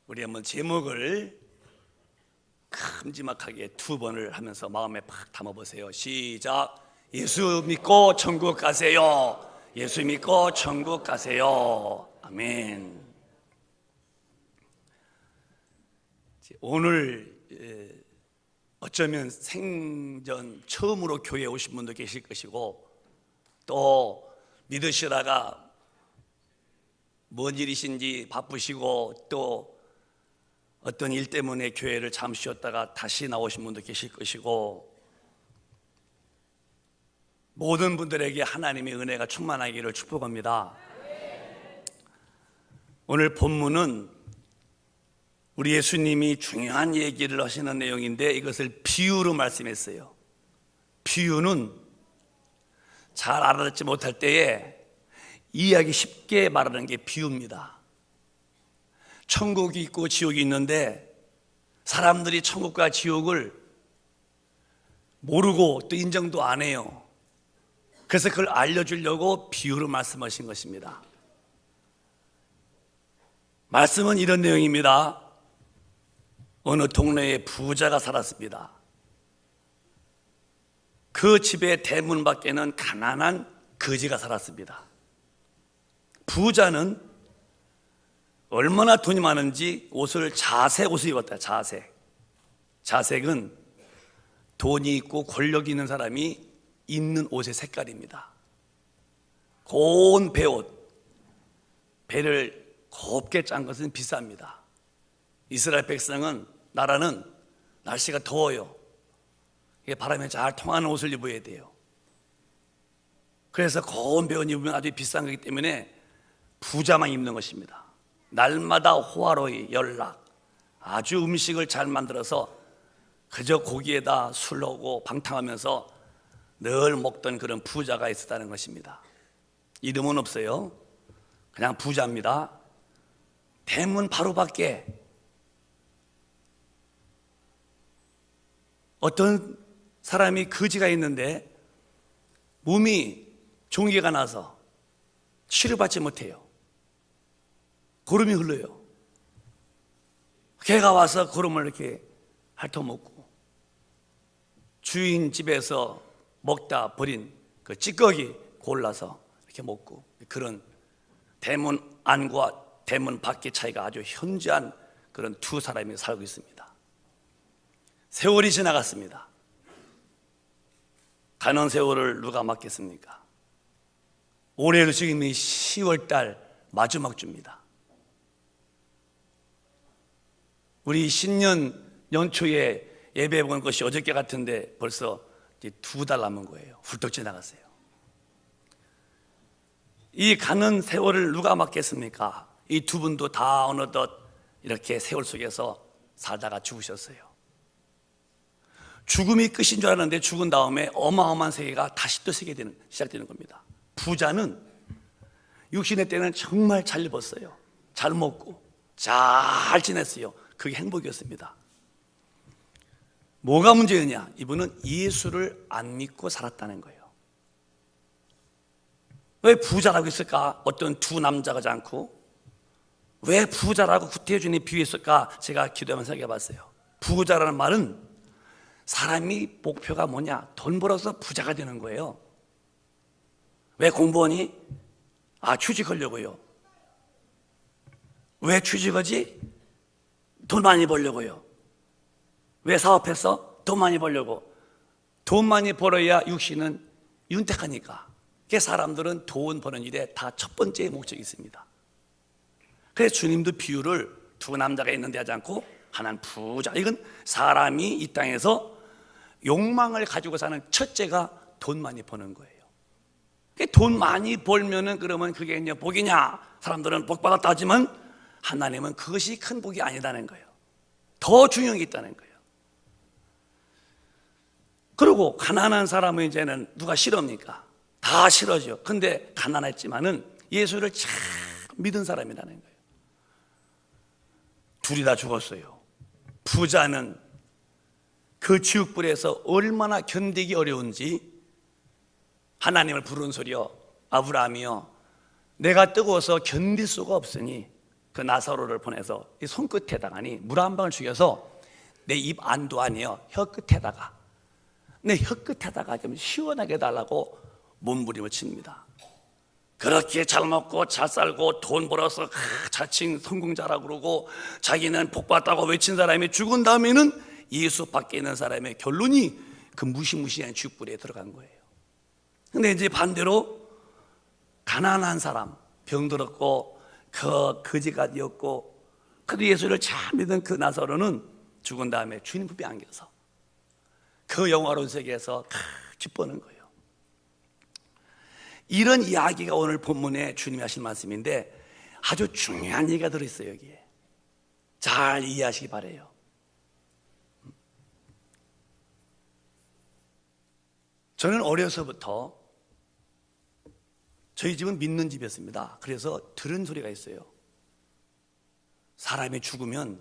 우리 한번 제목을 큼지막하게 2번을 하면서 마음에 팍 담아보세요. 시작. 예수 믿고 천국 가세요. 예수 믿고 천국 가세요. 아멘. 오늘 어쩌면 생전 처음으로 교회에 오신 분도 계실 것이고, 또 믿으시다가 뭔 일이신지 바쁘시고 또 어떤 일 때문에 교회를 잠시 쉬었다가 다시 나오신 분도 계실 것이고, 모든 분들에게 하나님의 은혜가 충만하기를 축복합니다. 오늘 본문은 우리 예수님이 중요한 얘기를 하시는 내용인데, 이것을 비유로 말씀했어요. 비유는 잘 알아듣지 못할 때에 이해하기 쉽게 말하는 게 비유입니다. 천국이 있고 지옥이 있는데 사람들이 천국과 지옥을 모르고 또 인정도 안 해요. 그래서 그걸 알려주려고 비유로 말씀하신 것입니다. 말씀은 이런 내용입니다. 어느 동네에 부자가 살았습니다. 그 집의 대문 밖에는 가난한 거지가 살았습니다. 부자는 얼마나 돈이 많은지 옷을 자색 옷을 입었다. 자색은 돈이 있고 권력이 있는 사람이 입는 옷의 색깔입니다. 고운 배옷, 배를 곱게 짠 것은 비쌉니다. 이스라엘 백성은, 나라는 날씨가 더워요. 바람에 잘 통하는 옷을 입어야 돼요. 그래서 고운 배옷 입으면 아주 비싼 거기 때문에 부자만 입는 것입니다. 날마다 호화로이 연락, 아주 음식을 잘 만들어서 그저 고기에다 술 넣고 방탕하면서 늘 먹던 그런 부자가 있었다는 것입니다. 이름은 없어요. 그냥 부자입니다. 대문 바로 밖에 어떤 사람이 거지가 있는데 몸이 종기가 나서 치료받지 못해요. 고름이 흘러요. 개가 와서 고름을 이렇게 핥아먹고, 주인 집에서 먹다 버린 그 찌꺼기 골라서 이렇게 먹고, 그런 대문 안과 대문 밖의 차이가 아주 현저한 그런 두 사람이 살고 있습니다. 세월이 지나갔습니다. 가는 세월을 누가 막겠습니까? 올해로 지금이 10월달 마지막 주입니다. 우리 신년 연초에 예배 본 것이 어저께 같은데 벌써 이제 2달 남은 거예요. 훌쩍 지나갔어요. 이 가는 세월을 누가 막겠습니까? 이 두 분도 다 어느덧 이렇게 세월 속에서 살다가 죽으셨어요. 죽음이 끝인 줄 알았는데 죽은 다음에 어마어마한 세계가 다시 또 시작되는 겁니다. 부자는 육신의 때는 정말 잘 입었어요. 잘 먹고 잘 지냈어요. 그게 행복이었습니다. 뭐가 문제였냐? 이분은 예수를 안 믿고 살았다는 거예요. 왜 부자라고 했을까? 어떤 두 남자가 지 않고 왜 부자라고 구태여주니 비유했을까? 제가 기도하면서 생각해 봤어요. 부자라는 말은 사람이 목표가 뭐냐? 돈 벌어서 부자가 되는 거예요. 왜 공부하니? 취직하려고요. 왜 취직하지? 돈 많이 벌려고요. 왜 사업해서? 돈 많이 벌려고. 돈 많이 벌어야 육신은 윤택하니까. 그래서 사람들은 돈 버는 일에 다 첫 번째 목적이 있습니다. 그래서 주님도 비유를 두 남자가 있는데 하지 않고 하나는 부자. 이건 사람이 이 땅에서 욕망을 가지고 사는 첫째가 돈 많이 버는 거예요. 돈 많이 벌면은 그러면 그게 이제 복이냐? 사람들은 복 받았다 하지만 하나님은 그것이 큰 복이 아니다는 거예요. 더 중요한 게 있다는 거예요. 그리고 가난한 사람은 이제는 누가 싫어합니까? 다 싫어져. 근데 가난했지만은 예수를 참 믿은 사람이라는 거예요. 둘이 다 죽었어요. 부자는 그 지옥불에서 얼마나 견디기 어려운지 하나님을 부르는 소리요, 아브라함이요, 내가 뜨거워서 견딜 수가 없으니 그 나사로를 보내서 이 손끝에다가니 물 한 방울 죽여서 내 입 안도 아니에요, 혀 끝에다가, 내 혀 끝에다가 좀 시원하게 해달라고 몸부림을 칩니다. 그렇게 잘 먹고 잘 살고 돈 벌어서 자칭 성공자라고 그러고 자기는 복받다고 외친 사람이 죽은 다음에는 예수 밖에 있는 사람의 결론이 그 무시무시한 죽불에 들어간 거예요. 근데 이제 반대로 가난한 사람, 병들었고 거지가되었고 그래도 예수를 잘 믿은 그 나사로는 죽은 다음에 주님 품에 안겨서 그 영화로운 세계에서 기뻐하는 거예요. 이런 이야기가 오늘 본문에 주님이 하신 말씀인데 아주 중요한 얘기가 들어있어요. 여기에 잘 이해하시기 바라요. 저는 어려서부터 저희 집은 믿는 집이었습니다. 그래서 들은 소리가 있어요. 사람이 죽으면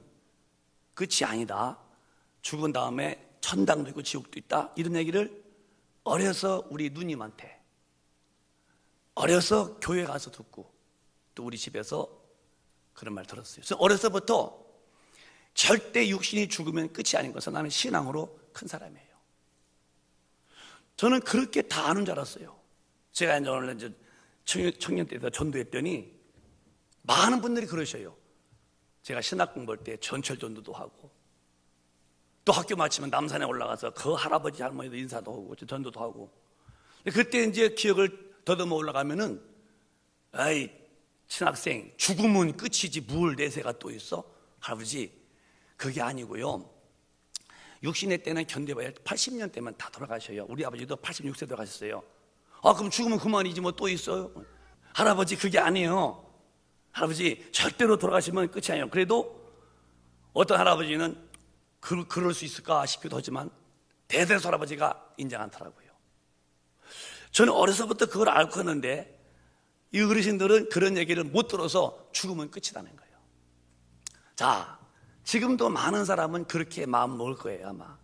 끝이 아니다, 죽은 다음에 천당도 있고 지옥도 있다, 이런 얘기를 어려서 우리 누님한테, 어려서 교회 가서 듣고 또 우리 집에서 그런 말 들었어요. 그래서 어려서부터 절대 육신이 죽으면 끝이 아닌 것은 나는 신앙으로 큰 사람이에요. 저는 그렇게 다 아는 줄 알았어요. 제가 이제 오늘 이제 청년 때에서 전도했더니 많은 분들이 그러셔요. 제가 신학 공부할 때 전철 전도도 하고 또 학교 마치면 남산에 올라가서 그 할아버지 할머니도 인사도 하고 전도도 하고, 그때 이제 기억을 더듬어 올라가면은 아이 신학생, 죽으면 끝이지 뭘 내세가 또 있어? 할아버지, 그게 아니고요, 육신의 때는 견뎌봐야 80년 때면 다 돌아가셔요. 우리 아버지도 86세 돌아가셨어요. 아, 그럼 죽으면 그만이지 뭐 또 있어요? 할아버지, 그게 아니에요. 할아버지, 절대로 돌아가시면 끝이 아니에요. 그래도 어떤 할아버지는 그럴 수 있을까 싶기도 하지만 대대수 할아버지가 인정 않더라고요. 저는 어려서부터 그걸 알고 했는데 이 어르신들은 그런 얘기를 못 들어서 죽으면 끝이라는 거예요. 자, 지금도 많은 사람은 그렇게 마음 먹을 거예요. 아마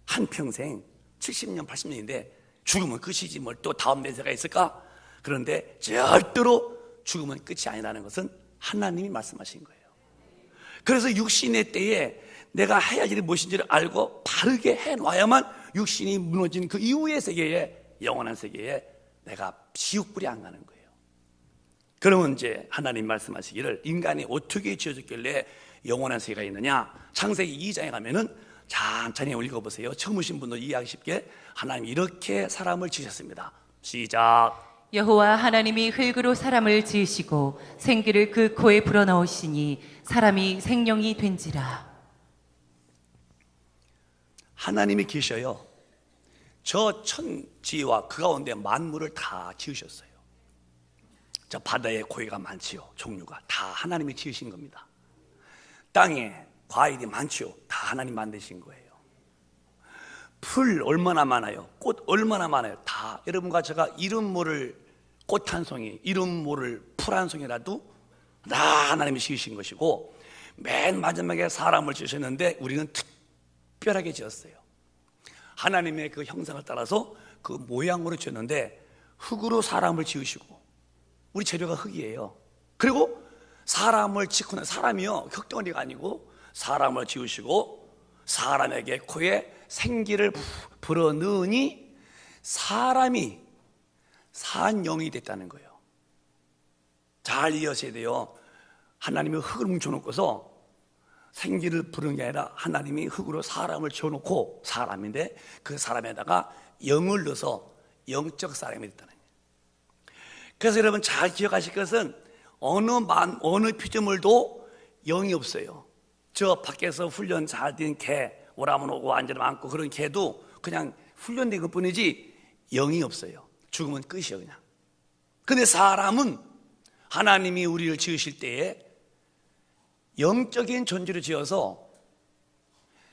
한평생 70년 80년인데 죽으면 끝이지 뭘 또 다음 내세가 있을까? 그런데 절대로 죽으면 끝이 아니라는 것은 하나님이 말씀하신 거예요. 그래서 육신의 때에 내가 해야 할 일이 무엇인지를 알고 바르게 해놔야만 육신이 무너진 그 이후의 세계에, 영원한 세계에 내가 지옥불이 안 가는 거예요. 그러면 이제 하나님 말씀하시기를 인간이 어떻게 지어졌길래 영원한 세계가 있느냐, 창세기 2장에 가면은 천천히 읽어보세요. 처음 오신 분들 이해하기 쉽게 하나님이 이렇게 사람을 지으셨습니다. 시작. 여호와 하나님이 흙으로 사람을 지으시고 생기를 그 코에 불어넣으시니 사람이 생명이 된지라. 하나님이 계셔요. 저 천지와 그 가운데 만물을 다 지으셨어요. 저 바다에 고기가 많지요. 종류가 다 하나님이 지으신 겁니다. 땅에 과일이 많지요. 다 하나님 만드신 거예요. 풀 얼마나 많아요. 꽃 얼마나 많아요. 다 여러분과 제가 이름 모를 꽃 한 송이, 이름 모를 풀 한 송이라도 다 하나님이 지으신 것이고, 맨 마지막에 사람을 지으셨는데 우리는 특별하게 지었어요. 하나님의 그 형상을 따라서 그 모양으로 지었는데 흙으로 사람을 지으시고, 우리 재료가 흙이에요. 그리고 사람을 짓고는, 사람이요 흙덩어리가 아니고 사람을 지으시고 사람에게 코에 생기를 불어넣으니 사람이 산 영이 됐다는 거예요. 잘 이해하셔야 돼요. 하나님이 흙을 뭉쳐놓고서 생기를 부르는 게 아니라 하나님이 흙으로 사람을 지어놓고, 사람인데 그 사람에다가 영을 넣어서 영적 사람이 됐다는 거예요. 그래서 여러분 잘 기억하실 것은 어느 피조물도 영이 없어요. 저 밖에서 훈련 잘 된 개, 오라면 오고 앉으면 앉고 그런 개도 그냥 훈련된 것 뿐이지 영이 없어요. 죽으면 끝이에요 그냥. 근데 사람은 하나님이 우리를 지으실 때에 영적인 존재로 지어서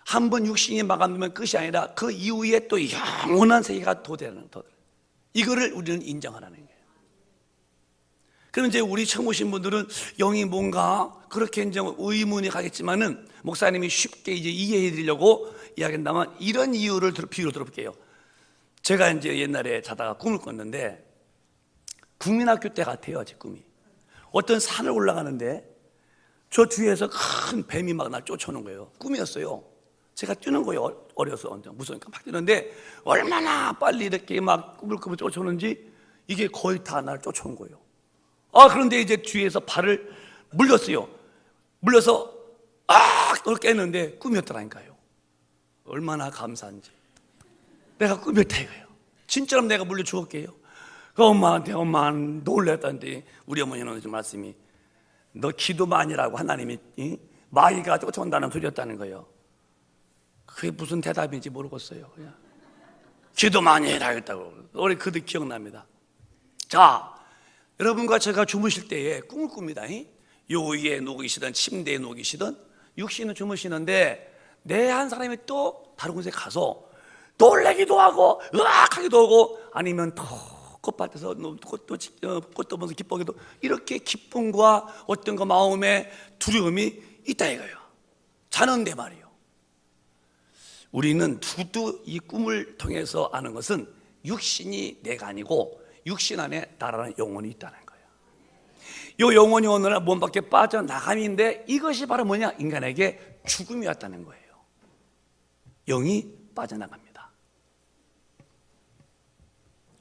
한 번 육신이 마감되면 끝이 아니라 그 이후에 또 영원한 세계가 도되는, 이거를 우리는 인정하라는 거예요. 그럼 이제 우리 처음 오신 분들은 영이 뭔가 그렇게 이제 의문이 가겠지만은 목사님이 쉽게 이제 이해해 드리려고 이야기한다면 이런 이유를 비유로 들어볼게요. 제가 이제 옛날에 자다가 꿈을 꿨는데 국민학교 때 같아요. 제 꿈이 어떤 산을 올라가는데 저 뒤에서 큰 뱀이 막 날 쫓아오는 거예요. 꿈이었어요. 제가 뛰는 거예요. 어려서 무서우니까 막 뛰는데 얼마나 빨리 이렇게 막 꾸물꾸물 쫓아오는지 이게 거의 다 날 쫓아온 거예요. 그런데 이제 뒤에서 발을 물렸어요. 물려서 그걸 깼는데 꿈이었더라니까요. 얼마나 감사한지. 내가 꿈이었다 이거예요. 진짜로 내가 물려 죽었게요. 그 엄마한테 놀랬다는데 우리 어머니는 좀 말씀이 너 기도 많이 하라고 하나님이 마귀가 쫓아온다는 소리였다는 거예요. 그게 무슨 대답인지 모르겠어요. 그냥 기도 많이 해라 했다고. 우리 그때 기억납니다. 자, 여러분과 제가 주무실 때에 꿈을 꿉니다. 요 위에 누우시든 침대에 누우시든 육신은 주무시는데 내 한 사람이 또 다른 곳에 가서 놀래기도 하고 으악하기도 하고 아니면 더 꽃밭에서 꽃도 보면서 기뻐하기도 이렇게 기쁨과 어떤 그 마음의 두려움이 있다 이거예요. 자는데 말이에요. 우리는 누구도 이 꿈을 통해서 아는 것은 육신이 내가 아니고 육신 안에 나라는 영혼이 있다는 거예요. 이 영혼이 오늘 몸 밖에 빠져나감인데 이것이 바로 뭐냐? 인간에게 죽음이 왔다는 거예요. 영이 빠져나갑니다.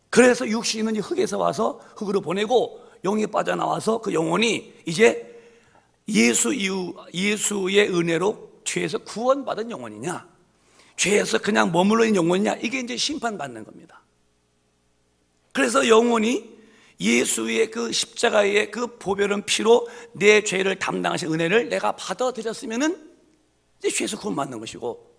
그래서 육신은 흙에서 와서 흙으로 보내고 영이 빠져나와서 그 영혼이 이제 예수의 은혜로 죄에서 구원받은 영혼이냐, 죄에서 그냥 머물러 있는 영혼이냐, 이게 이제 심판받는 겁니다. 그래서 영혼이 예수의 그 십자가의 그 보배로운 피로 내 죄를 담당하신 은혜를 내가 받아들였으면은 이제 죄에서 구원받는 것이고,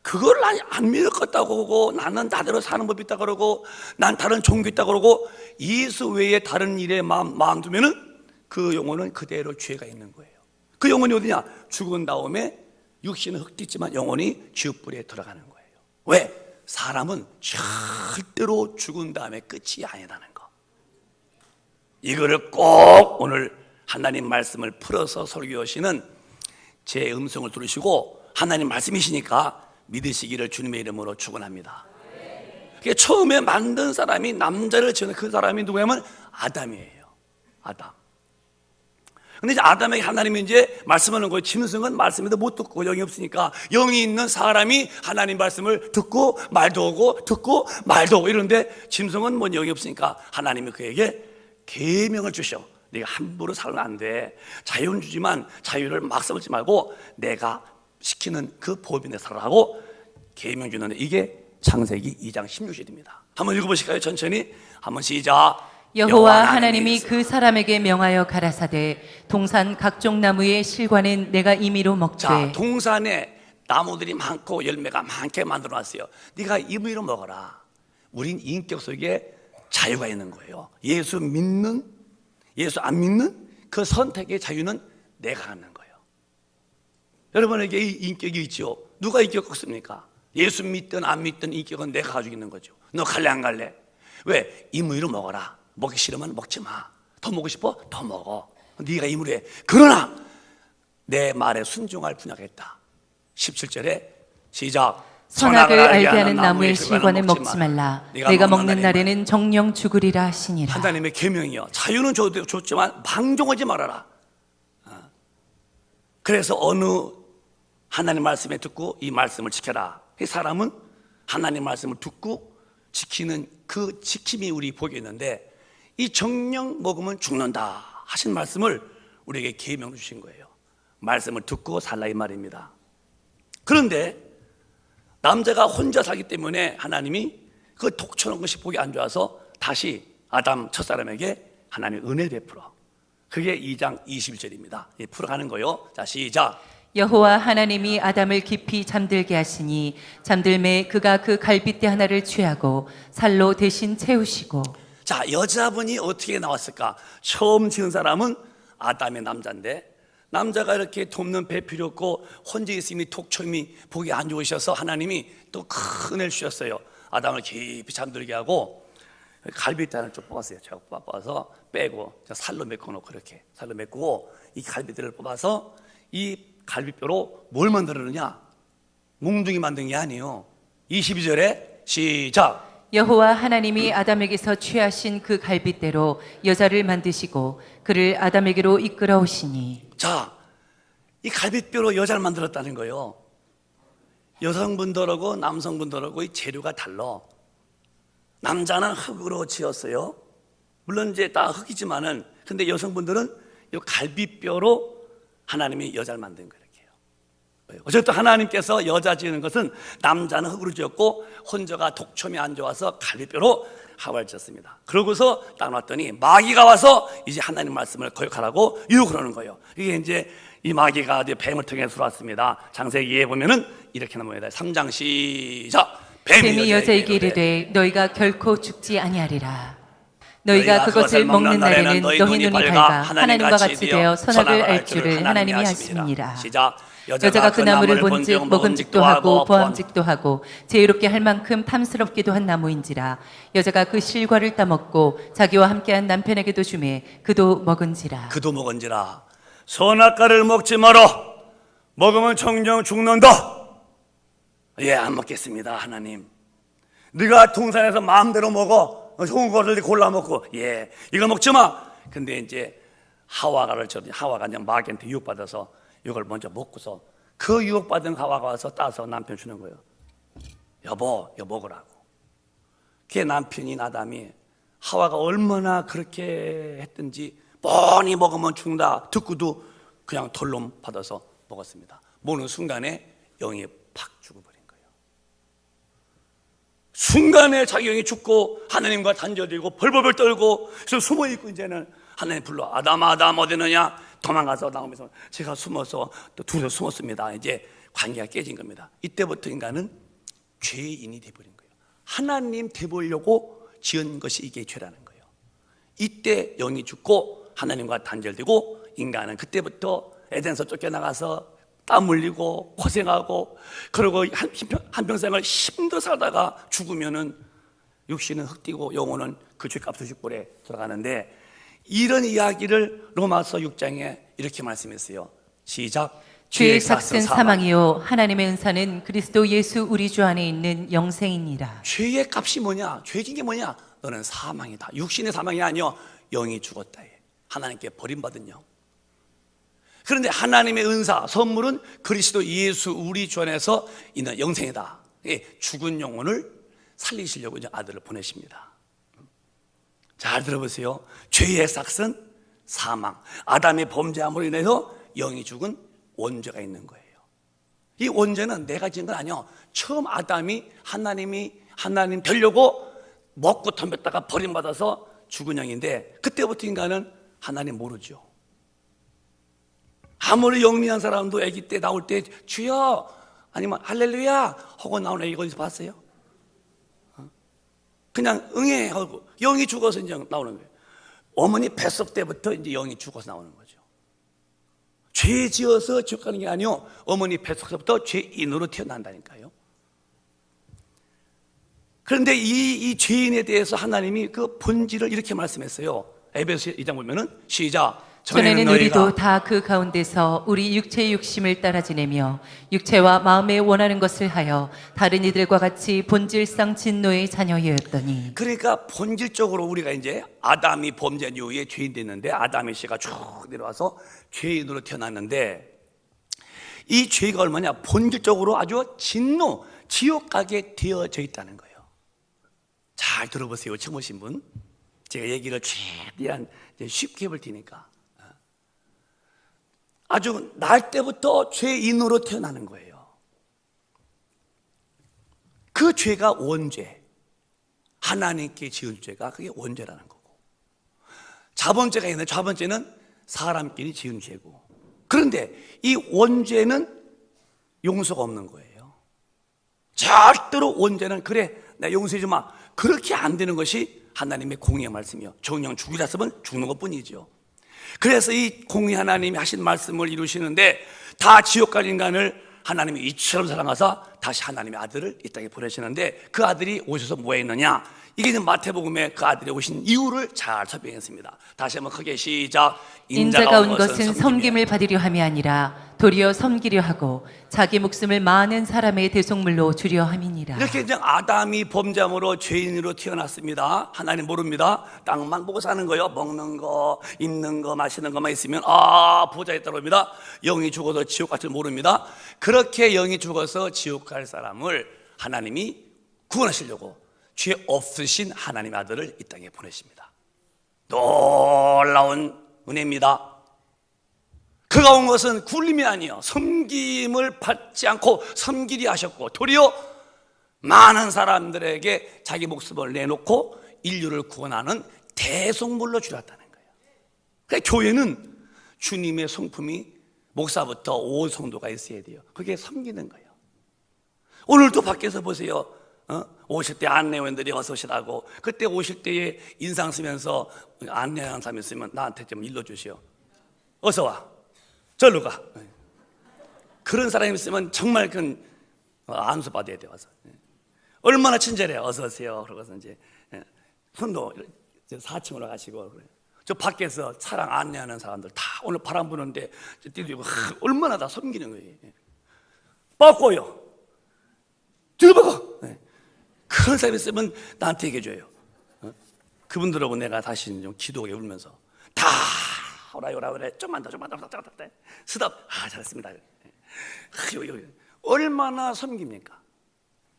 그걸 안 믿었다고 하고 나는 나대로 사는 법이 있다 그러고 난 다른 종교 있다 그러고 예수 외에 다른 일에 마음 두면은 그 영혼은 그대로 죄가 있는 거예요. 그 영혼이 어디냐? 죽은 다음에 육신은 흙tis지만 영혼이 지옥불에 들어가는 거예요. 왜? 사람은 절대로 죽은 다음에 끝이 아니라는 거. 이거를 꼭 오늘 하나님 말씀을 풀어서 설교하시는 제 음성을 들으시고 하나님 말씀이시니까 믿으시기를 주님의 이름으로 축원합니다. 처음에 만든 사람이 남자를 지은 그 사람이 누구냐면 아담이에요. 아담. 근데 이제 아담에게 하나님이 이제 말씀하는 거예요. 짐승은 말씀에도 못 듣고 영이 없으니까 영이 있는 사람이 하나님 말씀을 듣고 말도 하고 듣고 말도 하고 이러는데 짐승은 뭐 영이 없으니까 하나님이 그에게 계명을 주셔. 네가 함부로 살면 안 돼. 자유는 주지만 자유를 막 써먹지 말고 내가 시키는 그 법인에 살아라고 계명 주는데 이게 창세기 2장 16절입니다. 한번 읽어보실까요? 천천히 한번 시작. 여호와 하나님이 그 사람에게 명하여 가라사대 동산 각종 나무의 실과는 내가 임의로 먹되. 자, 동산에 나무들이 많고 열매가 많게 만들어놨어요. 네가 임의로 먹어라. 우린 인격 속에 자유가 있는 거예요. 예수 믿는, 예수 안 믿는 그 선택의 자유는 내가 갖는 거예요. 여러분에게 이 인격이 있죠. 누가 인격 없습니까? 예수 믿든 안 믿든 인격은 내가 가지고 있는 거죠. 너 갈래 안 갈래? 왜? 임의로 먹어라. 먹기 싫으면 먹지 마. 더 먹고 싶어? 더 먹어. 네가 임의로 해. 그러나 내 말에 순종할 분야겠다. 17절에 시작. 선악을 알게 하는 나무의 실과는 먹지 말라. 내가 먹는 날에는 정령 죽으리라 하시니라. 하나님의 계명이요. 자유는 줬지만 방종하지 말아라. 그래서 어느 하나님 말씀에 듣고 이 말씀을 지켜라. 이 사람은 하나님 말씀을 듣고 지키는 그 지킴이 우리 복이 있는데 이 정령 먹으면 죽는다 하신 말씀을 우리에게 계명을 주신 거예요. 말씀을 듣고 살라 이 말입니다. 그런데 남자가 혼자 살기 때문에 하나님이 그 독처럼 것이 보기 안 좋아서 다시 아담 첫사람에게 하나님의 은혜 베풀어. 그게 2장 21절입니다. 풀어가는 거요. 자, 시작. 여호와 하나님이 아담을 깊이 잠들게 하시니 잠들매 그가 그 갈빗대 하나를 취하고 살로 대신 채우시고. 자, 여자분이 어떻게 나왔을까? 처음 지은 사람은 아담의 남자인데 남자가 이렇게 돕는 배 필요 없고 혼자 있으니 독점이 보기 안 좋으셔서 하나님이 또 큰 은혜를 주셨어요. 아담을 깊이 잠들게 하고 갈빗대 하나를 좀 뽑았어요. 제가 뽑아서 빼고 살로 메꿔놓고 이렇게 살로 메꾸고 이 갈빗대를 뽑아서 이 갈빗뼈로 뭘 만들었느냐? 몽둥이 만든 게 아니에요. 22절에 시작. 여호와 하나님이 아담에게서 취하신 그 갈빗대로 여자를 만드시고 그를 아담에게로 이끌어 오시니. 자, 이 갈비뼈로 여자를 만들었다는 거예요. 여성분들하고 남성분들하고 이 재료가 달라. 남자는 흙으로 지었어요. 물론 이제 다 흙이지만은, 근데 여성분들은 이 갈비뼈로 하나님이 여자를 만든 거예요. 어쨌든 하나님께서 여자 지은 것은 남자는 흙으로 지었고 혼자가 독점이 안 좋아서 갈비뼈로 하와를 지었습니다. 그러고서 딱 놨더니 마귀가 와서 이제 하나님 말씀을 거역하라고 유혹을 하는 거예요. 이게 이제 이 마귀가 이제 뱀을 통해서 들어왔습니다. 창세기에 보면은 이렇게 나옵니다. 3장 시작. 뱀이 여자에게 이르되 너희가 결코 죽지 아니하리라. 너희가 그것을 먹는 날에는 너희 눈이 밝아 하나님과 같이 되어 선악을 알 줄을 하나님이 하심이니라. 시작. 여자가 그 나무를 본즉 먹음직도 하고 보암직도 하고 지혜롭게 할 만큼 탐스럽기도 한 나무인지라. 여자가 그 실과를 따먹고 자기와 함께한 남편에게도 주매 그도 먹은지라. 선악과를 먹지 마라. 먹으면 정령 죽는다. 안 먹겠습니다. 하나님, 네가 동산에서 마음대로 먹어. 좋은 것을 골라 먹고, 이거 먹지 마. 근데 이제 하와가 그냥 마귀한테 유혹받아서 이걸 먼저 먹고서 그 유혹받은 하와가 와서 따서 남편 주는 거예요. 여보, 이거 먹으라고. 그게 남편인 아담이 하와가 얼마나 그렇게 했든지 뻔히 먹으면 죽는다 듣고도 그냥 돌로 받아서 먹었습니다. 먹는 순간에 영이 팍 죽어버린 거예요. 순간에 자기 영이 죽고 하나님과 단절되고 벌벌벌 떨고, 그래서 숨어있고 이제는 하나님 불러. 아담 어디 있느냐? 도망가서 나오면서 제가 숨어서 또 둘이서 숨었습니다. 이제 관계가 깨진 겁니다. 이때부터 인간은 죄인이 돼버린 거예요. 하나님 돼보려고 지은 것이 이게 죄라는 거예요. 이때 영이 죽고 하나님과 단절되고 인간은 그때부터 에덴에서 쫓겨나가서 땀 흘리고 고생하고, 그리고 한평생을 힘들어 살다가 죽으면은 육신은 흙띠고 영혼은 그 죄값을 죽불에 들어가는데, 이런 이야기를 로마서 6장에 이렇게 말씀했어요. 시작. 죄의 삭은 사망이요 하나님의 은사는 그리스도 예수 우리 주 안에 있는 영생이니라. 죄의 값이 뭐냐? 죄진 게 뭐냐? 너는 사망이다. 육신의 사망이 아니요 영이 죽었다. 하나님께 버림받은 영. 그런데 하나님의 은사, 선물은 그리스도 예수 우리 주 안에서 있는 영생이다. 죽은 영혼을 살리시려고 이제 아들을 보내십니다. 잘 들어보세요. 죄의 삭은 사망. 아담의 범죄함으로 인해서 영이 죽은 원죄가 있는 거예요. 이 원죄는 내가 지은 건 아니에요. 처음 아담이 하나님 되려고 먹고 덤볐다가 버림받아서 죽은 영인데, 그때부터 인간은 하나님 모르죠. 아무리 영리한 사람도 아기 때 나올 때 주여 아니면 할렐루야 하고 나오는 애기 어디서 봤어요? 그냥 응애 하고 영이 죽어서 이제 나오는 거예요. 어머니 뱃속 때부터 이제 영이 죽어서 나오는 거죠. 죄 지어서 지옥 가는 게 아니요, 어머니 뱃속부터 죄인으로 태어난다니까요. 그런데 이 죄인에 대해서 하나님이 그 본질을 이렇게 말씀했어요. 에베소 2장 보면은 시작. 전에는 우리도 다 그 가운데서 우리 육체의 욕심을 따라 지내며 육체와 마음에 원하는 것을 하여 다른 이들과 같이 본질상 진노의 자녀였더니. 그러니까 본질적으로 우리가 이제 아담이 범죄한 이후에 죄인 됐는데, 아담의 씨가 쭉 내려와서 죄인으로 태어났는데, 이 죄가 얼마냐? 본질적으로 아주 진노, 지옥 가게 되어져 있다는 거예요. 잘 들어보세요. 처음 오신 분, 제가 얘기를 최대한 쉽게 해볼 테니까. 아주 날 때부터 죄인으로 태어나는 거예요. 그 죄가 원죄, 하나님께 지은 죄가 그게 원죄라는 거고, 자본죄가 있는데 자본죄는 사람끼리 지은 죄고, 그런데 이 원죄는 용서가 없는 거예요. 절대로 원죄는 그래 나 용서해주지 마, 그렇게 안 되는 것이 하나님의 공의의 말씀이요. 정령 죽이라 쓰면 죽는 것뿐이죠. 그래서 이 공의 하나님이 하신 말씀을 이루시는데, 다 지옥 갈 인간을 하나님이 이처럼 사랑하사 다시 하나님의 아들을 이 땅에 보내시는데 그 아들이 오셔서 뭐 했느냐? 이게 이제 마태복음에 그 아들이 오신 이유를 잘 설명했습니다. 다시 한번 크게 시작. 인자가 온 것은 섬김을 받으려 함이 아니라 도리어 섬기려 하고 자기 목숨을 많은 사람의 대속물로 주려 함이니라. 이렇게 이제 아담이 범죄함으로 죄인으로 태어났습니다. 하나님 모릅니다. 땅만 보고 사는 거요. 먹는 거, 입는 거, 마시는 것만 있으면 부자였다고 합니다. 영이 죽어서 지옥 갈 줄 모릅니다. 그렇게 영이 죽어서 지옥 갈 사람을 하나님이 구원하시려고 죄 없으신 하나님의 아들을 이 땅에 보내십니다. 놀라운 은혜입니다. 그가 온 것은 굴림이 아니요 섬김을 받지 않고 섬기리 하셨고 도리어 많은 사람들에게 자기 목숨을 내놓고 인류를 구원하는 대속물로 주렸다는 거예요. 그러니까 교회는 주님의 성품이 목사부터 온 성도가 있어야 돼요. 그게 섬기는 거예요. 오늘도 밖에서 보세요. 오실 때 안내원들이 어서 오시라고. 그때 오실 때에 인상 쓰면서 안내하는 사람이 있으면 나한테 좀 일러주시오. 어서 와. 절로 가. 그런 사람이 있으면 정말 그 안수 받아야 돼. 와서 얼마나 친절해요. 어서 오세요. 그러고서 이제 손도 4층으로 가시고 그래요. 저 밖에서 차량 안내하는 사람들 다 오늘 바람 부는데 뛰고 얼마나 다 섬기는 거예요. 바꿔요. 들어봐고. 그런 사람이 있으면 나한테 얘기해줘요. 그분들하고 내가 다시 좀 기도하게 울면서 다 오라 그래. 좀만 더 스톱. 잘했습니다. 얼마나 섬깁니까?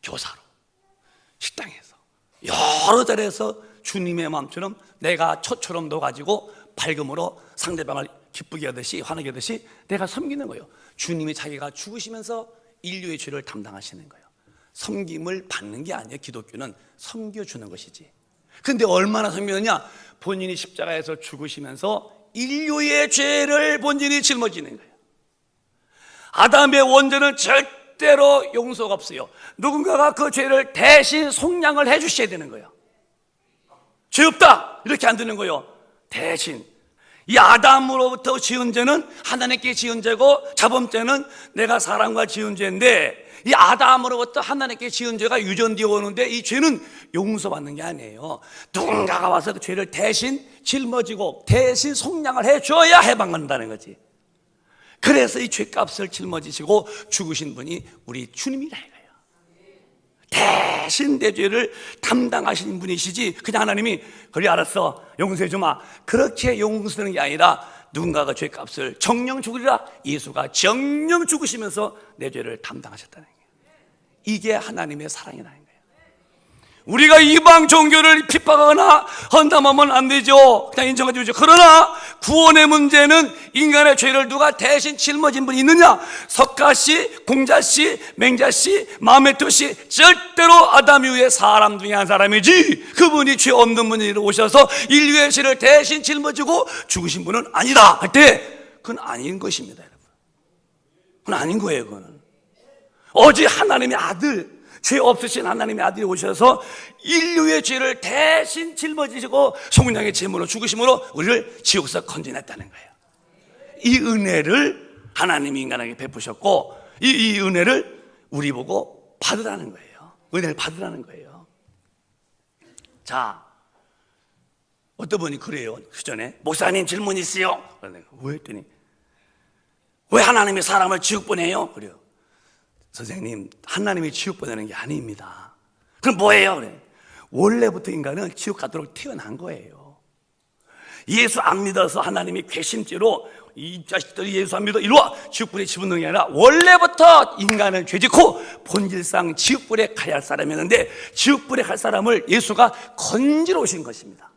교사로, 식당에서 여러 자리에서 주님의 마음처럼 내가 초처럼 넣어가지고 밝음으로 상대방을 기쁘게 하듯이 화나게 하듯이 내가 섬기는 거예요. 주님이 자기가 죽으시면서 인류의 죄를 담당하시는 거예요. 섬김을 받는 게 아니에요. 기독교는 섬겨주는 것이지. 근데 얼마나 섬기느냐? 본인이 십자가에서 죽으시면서 인류의 죄를 본인이 짊어지는 거예요. 아담의 원죄는 절대로 용서가 없어요. 누군가가 그 죄를 대신 속량을 해주셔야 되는 거예요. 죄 없다 이렇게 안 되는 거예요. 대신 이 아담으로부터 지은 죄는 하나님께 지은 죄고 자범죄는 내가 사람과 지은 죄인데 이 아담으로부터 하나님께 지은 죄가 유전되어 오는데 이 죄는 용서받는 게 아니에요. 누군가가 와서 그 죄를 대신 짊어지고 대신 속량을 해줘야 해방한다는 거지. 그래서 이 죄값을 짊어지시고 죽으신 분이 우리 주님이라 이거예요. 대신 내 죄를 담당하신 분이시지 그냥 하나님이 그래 알았어 용서해 주마 그렇게 용서하는 게 아니라 누군가가 죄값을 정령 죽으리라. 예수가 정령 죽으시면서 내 죄를 담당하셨다는 거예요. 이게 하나님의 사랑이라는 거예요. 우리가 이방 종교를 핍박하거나 헌담하면 안 되죠. 그냥 인정해 주죠. 그러나 구원의 문제는 인간의 죄를 누가 대신 짊어진 분이 있느냐? 석가씨, 공자씨, 맹자씨, 마메토씨 절대로 아담 이후에 사람 중에 한 사람이지 그분이 죄 없는 분이 오셔서 인류의 죄를 대신 짊어지고 죽으신 분은 아니다 할 때 그건 아닌 것입니다. 여러분. 그건 아닌 거예요. 그거는 오직 하나님의 아들 죄 없으신 하나님의 아들이 오셔서 인류의 죄를 대신 짊어지시고 속량의 제물로 죽으심으로 우리를 지옥에서 건져냈다는 거예요. 이 은혜를 하나님이 인간에게 베푸셨고 이 은혜를 우리 보고 받으라는 거예요. 은혜를 받으라는 거예요. 자, 어떤 분이 그래요. 그 전에 목사님 질문 있어요. 왜 했더니 왜 하나님이 사람을 지옥 보내요? 그래요. 선생님, 하나님이 지옥 보내는 게 아닙니다. 그럼 뭐예요? 그래. 원래부터 인간은 지옥 가도록 태어난 거예요. 예수 안 믿어서 하나님이 괘씸죄로 이 자식들이 예수 안 믿어 이리와 지옥불에 집어넣는 게 아니라 원래부터 인간은 죄짓고 본질상 지옥불에 가야 할 사람이었는데 지옥불에 갈 사람을 예수가 건지러 오신 것입니다.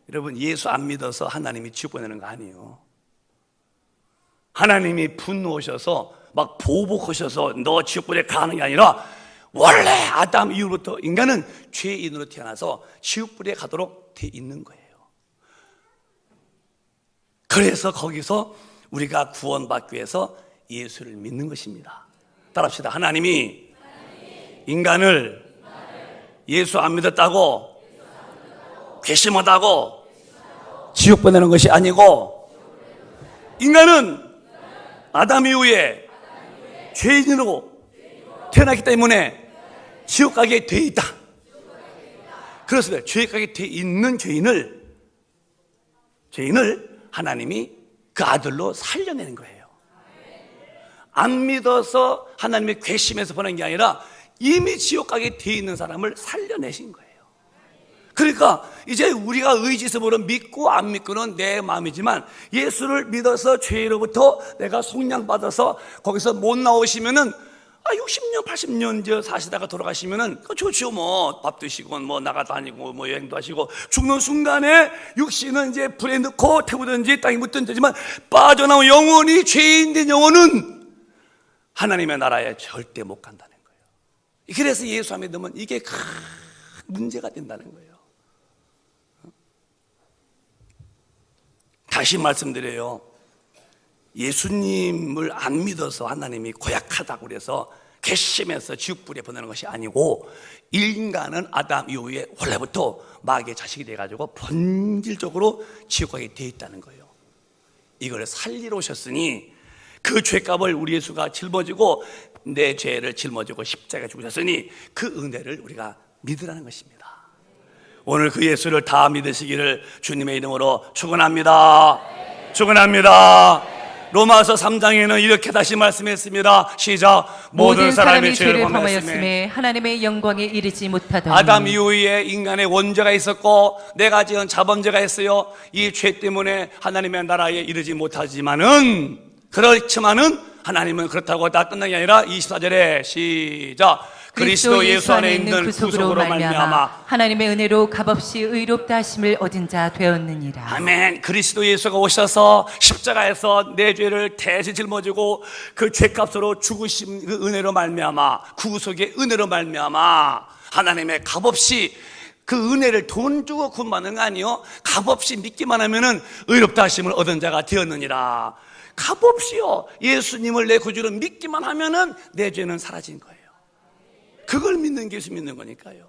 여러분, 예수 안 믿어서 하나님이 지옥 보내는 거 아니에요. 하나님이 분노하셔서 막 보복하셔서 너 지옥불에 가는 게 아니라 원래 아담 이후부터 인간은 죄인으로 태어나서 지옥불에 가도록 돼 있는 거예요. 그래서 거기서 우리가 구원받기 위해서 예수를 믿는 것입니다. 따라합시다. 하나님이 인간을 예수 안 믿었다고 괘씸하다고 지옥 보내는 것이 아니고 인간은 아담 이후에 죄인으로 태어났기 때문에 지옥 가게 돼 있다. 그렇습니다. 지옥 가게 돼 있는 죄인을 하나님이 그 아들로 살려내는 거예요. 안 믿어서 하나님의 괘씸해서 보낸 게 아니라 이미 지옥 가게 돼 있는 사람을 살려내신 거예요. 그러니까 이제 우리가 의지심으로 믿고 안 믿고는 내 마음이지만 예수를 믿어서 죄로부터 내가 속량받아서 거기서 못 나오시면은 60년, 80년 이제 사시다가 돌아가시면은 좋죠. 뭐 밥 드시고 뭐 나가 다니고 뭐 여행도 하시고 죽는 순간에 육신은 이제 불에 넣고 태우든지 땅에 묻든지 되지만 빠져나온 영혼이 죄인 된 영혼은 하나님의 나라에 절대 못 간다는 거예요. 그래서 예수 안 믿으면 이게 큰 문제가 된다는 거예요. 다시 말씀드려요. 예수님을 안 믿어서 하나님이 고약하다고 그래서 괘씸해서 지옥불에 보내는 것이 아니고, 인간은 아담 이후에 원래부터 마귀의 자식이 돼가지고 본질적으로 지옥 가게 돼 있다는 거예요. 이걸 살리러 오셨으니 그 죄값을 우리 예수가 짊어지고 내 죄를 짊어지고 십자가에 죽으셨으니 그 은혜를 우리가 믿으라는 것입니다. 오늘 그 예수를 다 믿으시기를 주님의 이름으로 축원합니다. 축원합니다. 로마서 3장에는 이렇게 다시 말씀했습니다. 시작. 모든 사람이 죄를 범하였음에 하나님의 영광에 이르지 못하더니. 아담 이후에 인간의 원죄가 있었고 내가 지은 자범죄가 있어요. 이 죄 때문에 하나님의 나라에 이르지 못하지만은, 그렇지만은 하나님은 그렇다고 다 끝난 게 아니라 24절에 시작. 그리스도 예수 안에 있는 구속으로 말미암아 하나님의 은혜로 값없이 의롭다 하심을 얻은 자 되었느니라. 아멘. 그리스도 예수가 오셔서 십자가에서 내 죄를 대신 짊어지고 그 죄값으로 죽으신 그 은혜로 말미암아, 구속의 은혜로 말미암아 하나님의 값없이 그 은혜를 돈 주고 구원받는 거 아니요, 값없이 믿기만 하면은 의롭다 하심을 얻은 자가 되었느니라. 값없이요, 예수님을 내 구주로 믿기만 하면은 내 죄는 사라진 거예요. 그걸 믿는 게 예수 믿는 거니까요.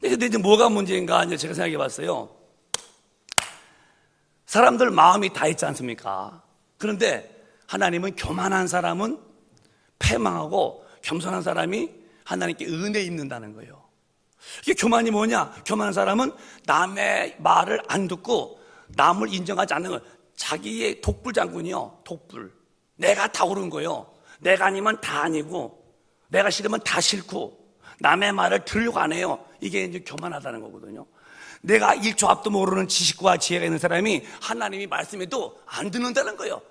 근데 이제 뭐가 문제인가 이제 제가 생각해 봤어요. 사람들 마음이 다 있지 않습니까? 그런데 하나님은 교만한 사람은 패망하고 겸손한 사람이 하나님께 은혜 입는다는 거예요. 이게 교만이 뭐냐? 교만한 사람은 남의 말을 안 듣고 남을 인정하지 않는 거예요. 자기의 독불 장군이요, 독불. 내가 다 옳은 거예요. 내가 아니면 다 아니고, 내가 싫으면 다 싫고, 남의 말을 들으려고 안 해요. 이게 이제 교만하다는 거거든요. 내가 1초 앞도 모르는 지식과 지혜가 있는 사람이 하나님이 말씀해도 안 듣는다는 거예요.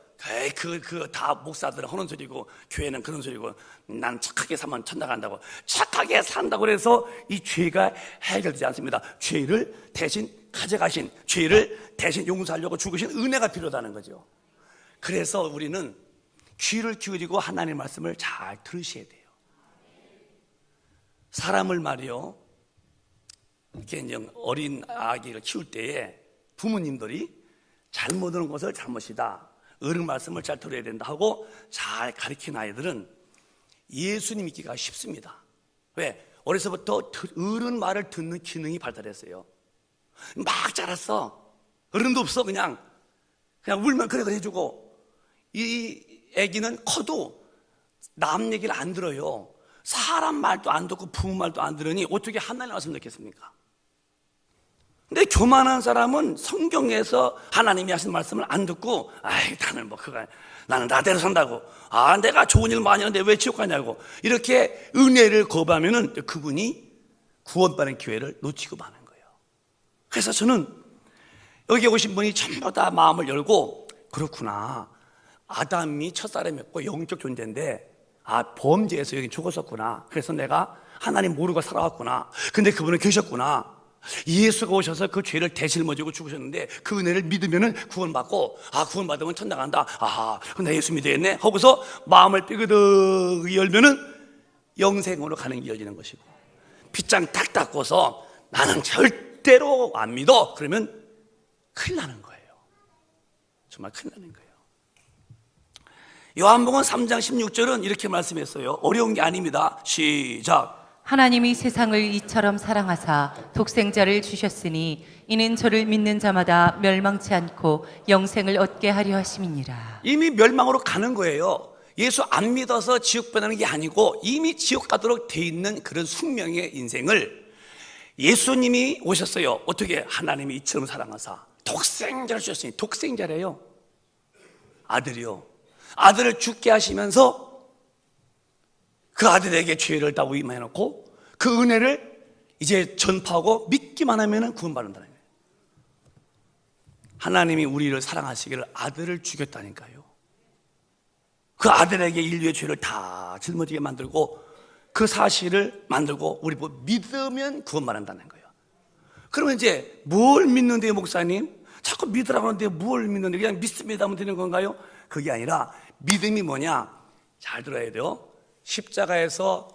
다 목사들은 하는 소리고, 교회는 그런 소리고, 난 착하게 살면 천당 간다고. 착하게 산다고 해서 이 죄가 해결되지 않습니다. 죄를 대신 가져가신, 죄를 대신 용서하려고 죽으신 은혜가 필요하다는 거죠. 그래서 우리는 귀를 기울이고 하나님의 말씀을 잘 들으셔야 돼요. 사람을 말이요, 이렇게 이제 어린 아기를 키울 때에 부모님들이 잘못하는 것을 잘못이다, 어른 말씀을 잘 들어야 된다 하고 잘 가르친 아이들은 예수님 믿기가 쉽습니다. 왜? 어려서부터 어른 말을 듣는 기능이 발달했어요. 막 자랐어. 어른도 없어. 그냥 울면 그래 해주고, 이 애기는 커도 남 얘기를 안 들어요. 사람 말도 안 듣고 부모 말도 안 들으니 어떻게 하나님 말씀 듣겠습니까? 근데 교만한 사람은 성경에서 하나님이 하신 말씀을 안 듣고, 나는 나대로 산다고, 내가 좋은 일 많이 하는데 왜 지옥 가냐고, 이렇게 은혜를 거부하면은 그분이 구원받는 기회를 놓치고 마는 거예요. 그래서 저는 여기 오신 분이 전부 다 마음을 열고, 그렇구나, 아담이 첫사람이었고 영적 존재인데 범죄에서 여기 죽었었구나, 그래서 내가 하나님 모르고 살아왔구나, 근데 그분은 계셨구나, 예수가 오셔서 그 죄를 대짊어지고 죽으셨는데 그 은혜를 믿으면 구원받고, 구원받으면 천당 간다, 근데 예수 믿어야겠네 하고서 마음을 삐그덕 열면은 영생으로 가는 게 열리는 것이고, 빗장 딱 닦고서 나는 절대로 안 믿어 그러면 큰일 나는 거예요. 정말 큰일 나는 거예요. 요한복음 3장 16절은 이렇게 말씀했어요. 어려운 게 아닙니다. 시작. 하나님이 세상을 이처럼 사랑하사 독생자를 주셨으니 이는 저를 믿는 자마다 멸망치 않고 영생을 얻게 하려 하심이니라. 이미 멸망으로 가는 거예요. 예수 안 믿어서 지옥 보내는 게 아니고 이미 지옥 가도록 돼 있는 그런 숙명의 인생을 예수님이 오셨어요. 어떻게? 하나님이 이처럼 사랑하사 독생자를 주셨으니, 독생자래요. 아들이요. 아들을 죽게 하시면서 그 아들에게 죄를 다 위임해 놓고 그 은혜를 이제 전파하고 믿기만 하면 구원받는다는 거예요. 하나님이 우리를 사랑하시기를 아들을 죽였다니까요. 그 아들에게 인류의 죄를 다 짊어지게 만들고 그 사실을 만들고 우리 믿으면 구원받는다는 거예요. 그러면 이제 뭘 믿는데요, 목사님? 자꾸 믿으라고 하는데 뭘 믿는데 그냥 믿습니다 하면 되는 건가요? 그게 아니라 믿음이 뭐냐? 잘 들어야 돼요. 십자가에서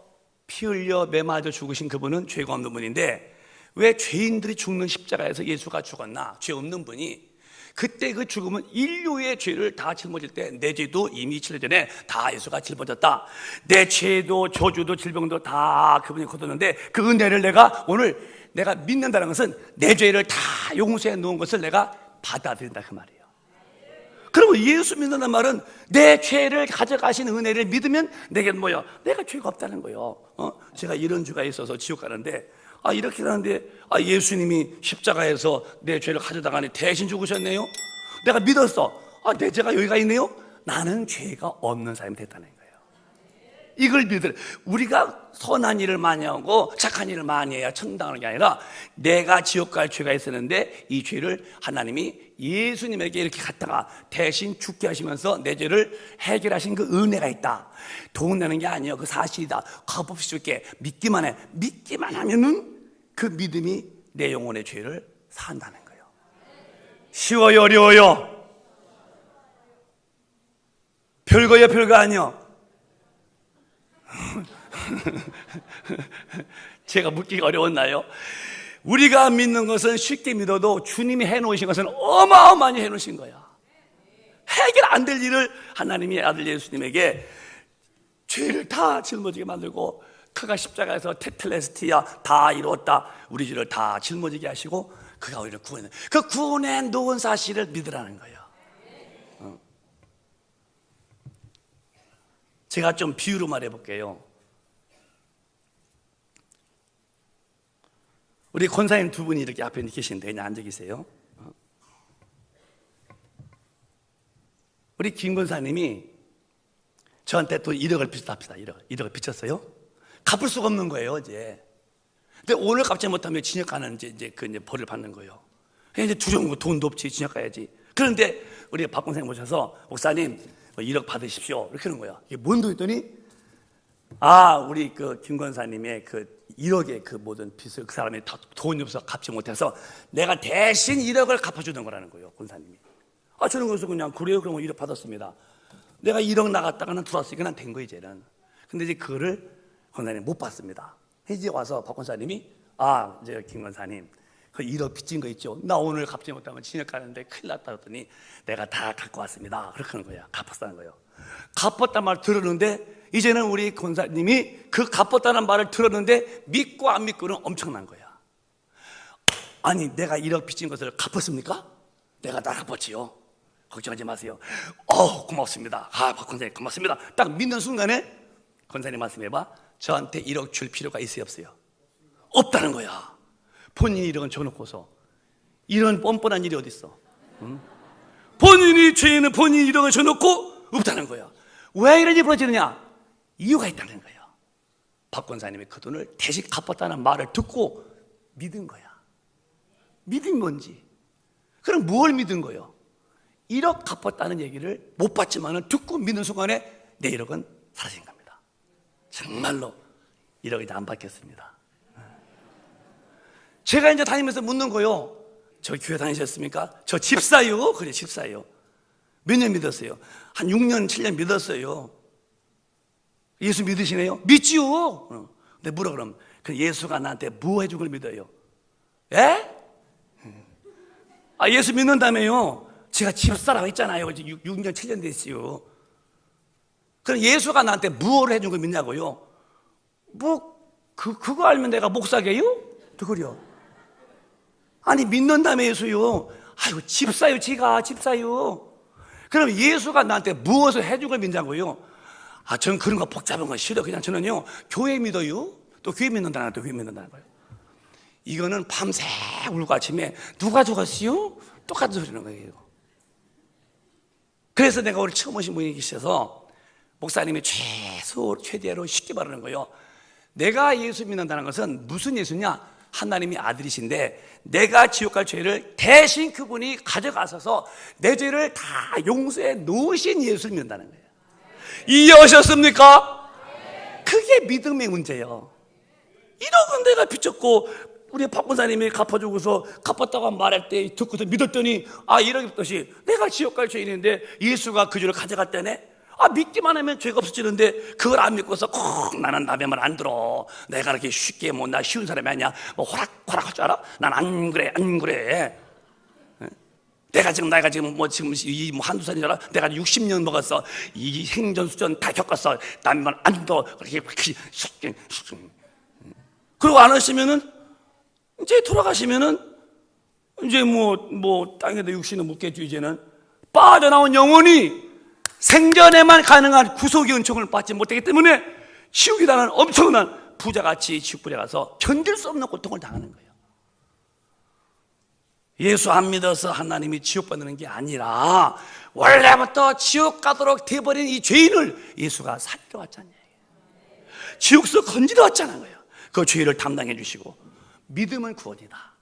피 흘려 매 맞아 죽으신 그분은 죄가 없는 분인데 왜 죄인들이 죽는 십자가에서 예수가 죽었나? 죄 없는 분이 그때 그 죽음은 인류의 죄를 다 짊어질 때 내 죄도 이미 7년 전에 다 예수가 짊어졌다. 내 죄도 저주도 질병도 다 그분이 거뒀는데 그 은혜를 내가 오늘 내가 믿는다는 것은 내 죄를 다 용서해 놓은 것을 내가 받아들인다 그 말이에요. 그러면 예수 믿는다는 말은 내 죄를 가져가신 은혜를 믿으면 내게 뭐야? 내가 죄가 없다는 거예요. 제가 이런 죄가 있어서 지옥 가는데 이렇게 하는데 예수님이 십자가에서 내 죄를 가져다가니 대신 죽으셨네요. 내가 믿었어. 내 죄가 여기가 있네요. 나는 죄가 없는 사람이 됐다는 거예요. 이걸 믿으라. 우리가 선한 일을 많이 하고 착한 일을 많이 해야 천당하는 게 아니라 내가 지옥 갈 죄가 있었는데 이 죄를 하나님이 예수님에게 이렇게 갖다가 대신 죽게 하시면서 내 죄를 해결하신 그 은혜가 있다. 돈 내는 게 아니에요. 그 사실이다. 값없이 줄게. 믿기만 해. 믿기만 하면은 그 믿음이 내 영혼의 죄를 산다는 거예요. 쉬워요, 어려워요? 별거야, 별거 아니요. 제가 묻기가 어려웠나요? 우리가 믿는 것은 쉽게 믿어도 주님이 해놓으신 것은 어마어마하게 해놓으신 거야. 해결 안 될 일을 하나님이 아들 예수님에게 죄를 다 짊어지게 만들고 그가 십자가에서 테텔레스티아 다 이루었다. 우리 죄를 다 짊어지게 하시고 그가 우리를 구원해. 그 구원해 놓은 사실을 믿으라는 거예요. 제가 좀 비유로 말해볼게요. 우리 권사님 두 분이 이렇게 앞에 계시는데 그냥 앉아 계세요. 우리 김 권사님이 저한테 또 1억을 빚합시다. 1억을 빚었어요. 갚을 수가 없는 거예요, 이제. 근데 오늘 갚지 못하면 진역 가는 이제 벌을 받는 거예요. 이제 두려운 거 돈도 없지, 진역 가야지. 그런데 우리 박 권사님 모셔서 목사님 1억 받으십시오. 이렇게 하는 거야. 이게 뭔 돈 했더니 우리 그 김 권사님의 그 1억의 그 모든 빚을 그 사람이 다 돈이 없어서 갚지 못해서 내가 대신 1억을 갚아주는 거라는 거예요, 권사님이. 저는 그래서 그냥 그래요, 그러면 1억 받았습니다. 내가 1억 나갔다가는 들어왔으니까 난 된 거예요, 이제는. 근데 이제 그거를 권사님 못 받습니다. 이제 와서 박 권사님이 이제 김 권사님 그 1억 빚진 거 있죠? 나 오늘 갚지 못하면 진역 가는데 큰일 났다 그랬더니 내가 다 갖고 왔습니다. 그렇게 하는 거야. 갚았다는 거예요. 갚았다는 말 들었는데 이제는 우리 권사님이 그 갚았다는 말을 들었는데 믿고 안 믿고는 엄청난 거야. 아니 내가 1억 빚진 것을 갚았습니까? 내가 다 갚았지요. 걱정하지 마세요. 고맙습니다. 박 권사님 고맙습니다. 딱 믿는 순간에 권사님 말씀해봐. 저한테 1억 줄 필요가 있어요, 없어요? 없다는 거야. 본인이 1억은 줘놓고서 이런 뻔뻔한 일이 어딨어? 응? 본인이 죄인은 본인이 1억을 줘놓고 없다는 거야. 왜 이런 일이 벌어지느냐? 이유가 있다는 거예요. 박 권사님이 그 돈을 대신 갚았다는 말을 듣고 믿은 거야. 믿은 건지. 그럼 뭘 믿은 거예요? 1억 갚았다는 얘기를 못 받지만은 듣고 믿는 순간에 내 1억은 사라진 겁니다. 정말로 1억이 안 받겠습니다. 제가 이제 다니면서 묻는 거요. 저 교회 다니셨습니까? 저 집사요. 그래, 집사요. 몇 년 믿었어요? 한 6년, 7년 믿었어요. 예수 믿으시네요? 믿지요. 근데 물어 그럼 예수가 나한테 뭐 해준 걸 믿어요? 예? 예수 믿는다며요. 제가 집사라고 했잖아요. 6년, 7년 됐어요. 그럼 예수가 나한테 무엇을 해준 걸 믿냐고요? 그거 알면 내가 목사게요? 또 그래요. 아니 믿는다며 예수요. 집사요. 지가 집사요. 그럼 예수가 나한테 무엇을 해준 걸 믿냐고요? 저는 그런 거 복잡한 거 싫어. 그냥 저는요, 교회 믿어요. 또 교회 믿는다는 거예요. 교회 믿는다는 거예요. 이거는 밤새 울고 아침에 누가 죽었어요? 똑같은 소리는 거예요. 그래서 내가 오늘 처음 오신 분이 계셔서 목사님이 최대로 쉽게 말하는 거예요. 내가 예수 믿는다는 것은 무슨 예수냐? 하나님이 아들이신데 내가 지옥 갈 죄를 대신 그분이 가져가셔서 내 죄를 다 용서해 놓으신 예수를 믿는다는 거예요. 이해하셨습니까? 그게 믿음의 문제예요. 1억은 내가 빚졌고 우리 박 권사님이 갚아주고서 갚았다고 말할 때 듣고서 믿었더니 1억이 없듯이 내가 지옥 갈 죄인인데 예수가 그 죄를 가져갔다네. 믿기만 하면 죄가 없어지는데 그걸 안 믿고서 꼭 나는 남의 말 안 들어. 내가 그렇게 쉽게 나 쉬운 사람이 아니야. 뭐 호락호락 할 줄 알아? 난 안 그래. 내가 지금 이 한두 살인 줄 알아? 내가 60년 먹었어. 이 행전수전 다 겪었어. 남의 말 안 들어. 그렇게 그리고 안 하시면은 이제 돌아가시면은 이제 땅에다 육신을 묻겠죠. 이제는 빠져나온 영혼이 생전에만 가능한 구속의 은총을 받지 못하기 때문에 지옥이라는 엄청난 부자같이 지옥불에 가서 견딜 수 없는 고통을 당하는 거예요. 예수 안 믿어서 하나님이 지옥 받는 게 아니라 원래부터 지옥 가도록 돼버린 이 죄인을 예수가 살리러 왔잖아요. 지옥에서 건지러 왔잖아요. 그 죄를 담당해 주시고 믿음은 구원이다.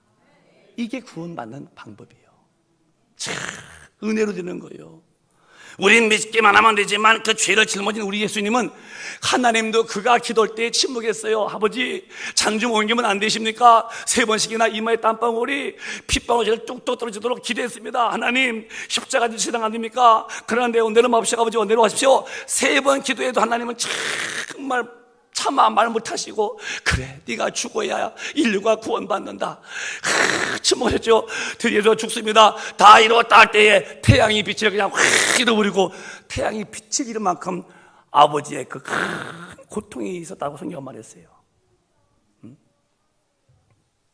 이게 구원받는 방법이에요. 참 은혜로 되는 거예요. 우린 믿기만 하면 되지만 그 죄를 짊어진 우리 예수님은 하나님도 그가 기도할 때 침묵했어요. 아버지 잔 좀 옮기면 안 되십니까? 3번씩이나 이마에 땀방울이 핏방울이 뚝뚝 떨어지도록 기도했습니다. 하나님 십자가 지시당 안 됩니까? 그러는데 내려 마십시오. 아버지 내려가십시오. 3번 기도해도 하나님은 정말 차마 말 못하시고 그래 네가 죽어야 인류가 구원받는다. 침묵하셨죠. 드디어 죽습니다. 다 이루었다 할 때에 태양이 빛을 그냥 확 잃어버리고 태양이 빛을 잃은 만큼 아버지의 그 큰 고통이 있었다고 성경은 말했어요.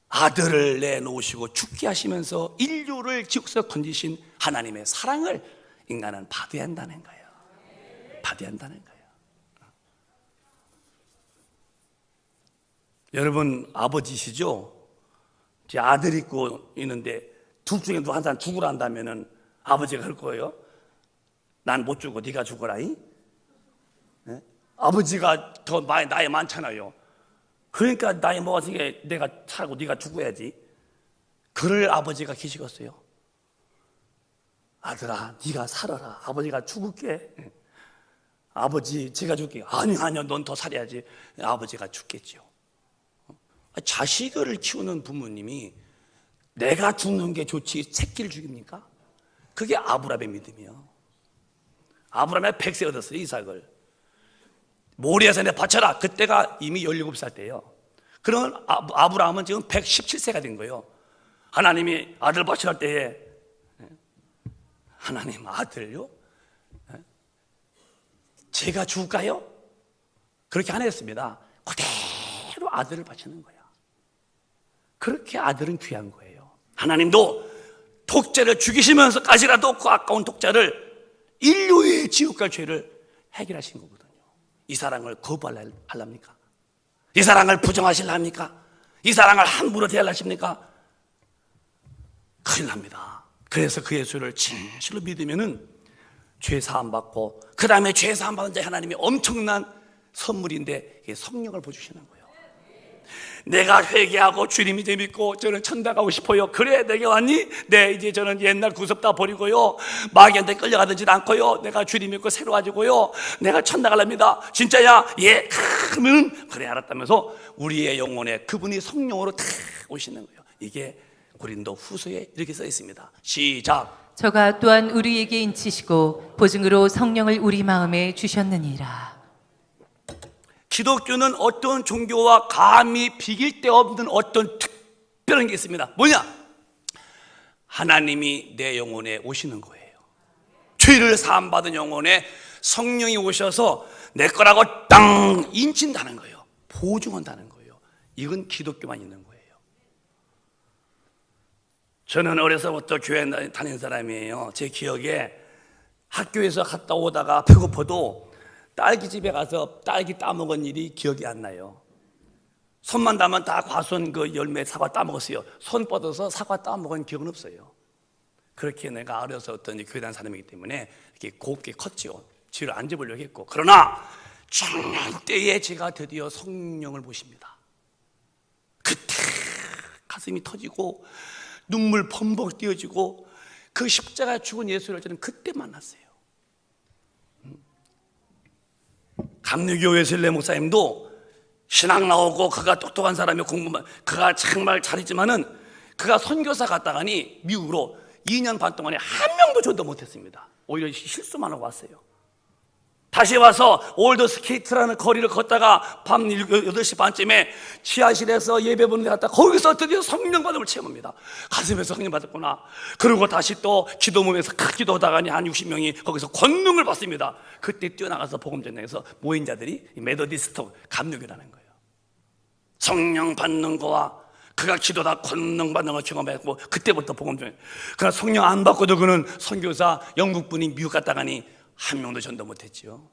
아들을 내놓으시고 죽게 하시면서 인류를 지옥에서 건지신 하나님의 사랑을 인간은 받아야 한다는 거예요. 받아야 한다는 거예요. 여러분 아버지시죠? 제 아들 있고 있는데 둘 중에 누구 한 사람 죽으라 한다면은 아버지가 할 거예요? 난 못 죽어 네가 죽어라이? 네? 아버지가 더 나이 많잖아요. 그러니까 나이 먹었으니까 내가 살고 네가 죽어야지. 그럴 아버지가 계시겠어요? 아들아 네가 살아라. 아버지가 죽을게. 아버지 제가 죽을게. 아니요 넌 더 살아야지. 아버지가 죽겠죠. 자식을 키우는 부모님이 내가 죽는 게 좋지 새끼를 죽입니까? 그게 아브라함의 믿음이요. 아브라함이 100세 얻었어요. 이삭을 모리아산에 바쳐라. 그때가 이미 17살 때예요. 그러면 아브라함은 지금 117세가 된 거예요. 하나님이 아들 바치라 때에 하나님 아들요? 제가 죽을까요? 그렇게 안 했습니다. 그대로 아들을 바치는 거예요. 그렇게 아들은 귀한 거예요. 하나님도 독자를 죽이시면서까지라도 그 아까운 독자를 인류의 지옥 갈 죄를 해결하신 거거든요. 이 사랑을 거부하랍니까? 이 사랑을 부정하실랍니까? 이 사랑을 함부로 대하십니까? 큰일 납니다. 그래서 그 예수를 진실로 믿으면은 죄 사함 받고 그 다음에 죄 사함 받은 자 하나님이 엄청난 선물인데 성령을 보여주시는 거예요. 내가 회개하고 주님이 재밌고 저는 천당 가고 싶어요. 그래 내게 왔니? 네 이제 저는 옛날 구습 다 버리고요 마귀한테 끌려가든지 않고요 내가 주님 믿고 새로 가지고요 내가 천당 갈랍니다. 진짜야? 예. 그러면 그래 알았다면서 우리의 영혼에 그분이 성령으로 탁 오시는 거예요. 이게 고린도 후서에 이렇게 써 있습니다. 시작. 저가 또한 우리에게 인치시고 보증으로 성령을 우리 마음에 주셨느니라. 기독교는 어떤 종교와 감히 비길 데 없는 어떤 특별한 게 있습니다. 뭐냐? 하나님이 내 영혼에 오시는 거예요. 죄를 사함받은 영혼에 성령이 오셔서 내 거라고 땅 인친다는 거예요. 보증한다는 거예요. 이건 기독교만 있는 거예요. 저는 어려서부터 교회 다닌 사람이에요. 제 기억에 학교에서 갔다 오다가 배고파도 딸기집에 가서 딸기 따먹은 일이 기억이 안 나요. 손만 닿으면 다 과수원 그 열매 사과 따먹었어요. 손 뻗어서 사과 따먹은 기억은 없어요. 그렇게 내가 어려서 어떤 교회 다니는 사람이기 때문에 이렇게 곱게 컸죠. 뒤로 앉아보려고 했고. 그러나 중년 때에 제가 드디어 성령을 보십니다. 그때 가슴이 터지고 눈물 범벅 띄어지고 그 십자가에 죽은 예수를 저는 그때 만났어요. 감리교회 셀레 목사님도 신학 나오고 그가 똑똑한 사람이 공부만 그가 정말 잘했지만은 그가 선교사 갔다가니 미국으로 2년 반 동안에 한 명도 전도 못했습니다. 오히려 실수만 하고 왔어요. 다시 와서 올드 스케이트라는 거리를 걷다가 밤 8시 반쯤에 지하실에서 예배 보는 데 갔다 거기서 드디어 성령 받음을 체험합니다. 가슴에서 성령 받았구나. 그리고 다시 또 기도 모임에서 큰 기도하다가니 한 60명이 거기서 권능을 받습니다. 그때 뛰어나가서 복음 전쟁에서 모인 자들이 메더디스트 감리교라는 거예요. 성령 받는 거와 그가 기도다 권능 받는 걸 경험했고 그때부터 복음 전쟁. 그러나 성령 안 받고도 그는 선교사 영국분이 미국 갔다가니 한 명도 전도 못했죠.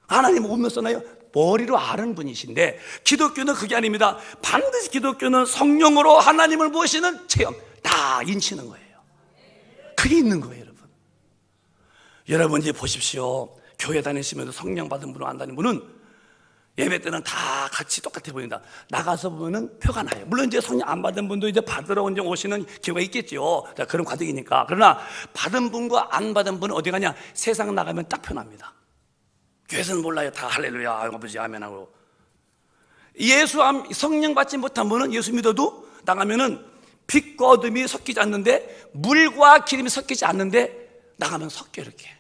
하나님 오면 써나요? 머리로 아는 분이신데 기독교는 그게 아닙니다. 반드시 기독교는 성령으로 하나님을 모시는 체험 다 인치는 거예요. 그게 있는 거예요. 여러분 이제 보십시오. 교회 다니시면서 성령 받은 분을 안 다니는 분은 예배 때는 다 같이 똑같아 보인다. 나가서 보면은 표가 나요. 물론 이제 성령 안 받은 분도 이제 받으러 이제 오시는 경우가 있겠죠. 자, 그런 과정이니까. 그러나 받은 분과 안 받은 분은 어디 가냐? 세상 나가면 딱 표납니다. 교회에서는 몰라요. 다 할렐루야, 아버지 아멘하고. 예수 성령 받지 못한 분은 예수 믿어도 나가면은 빛과 어둠이 섞이지 않는데 물과 기름이 섞이지 않는데 나가면 섞여 이렇게.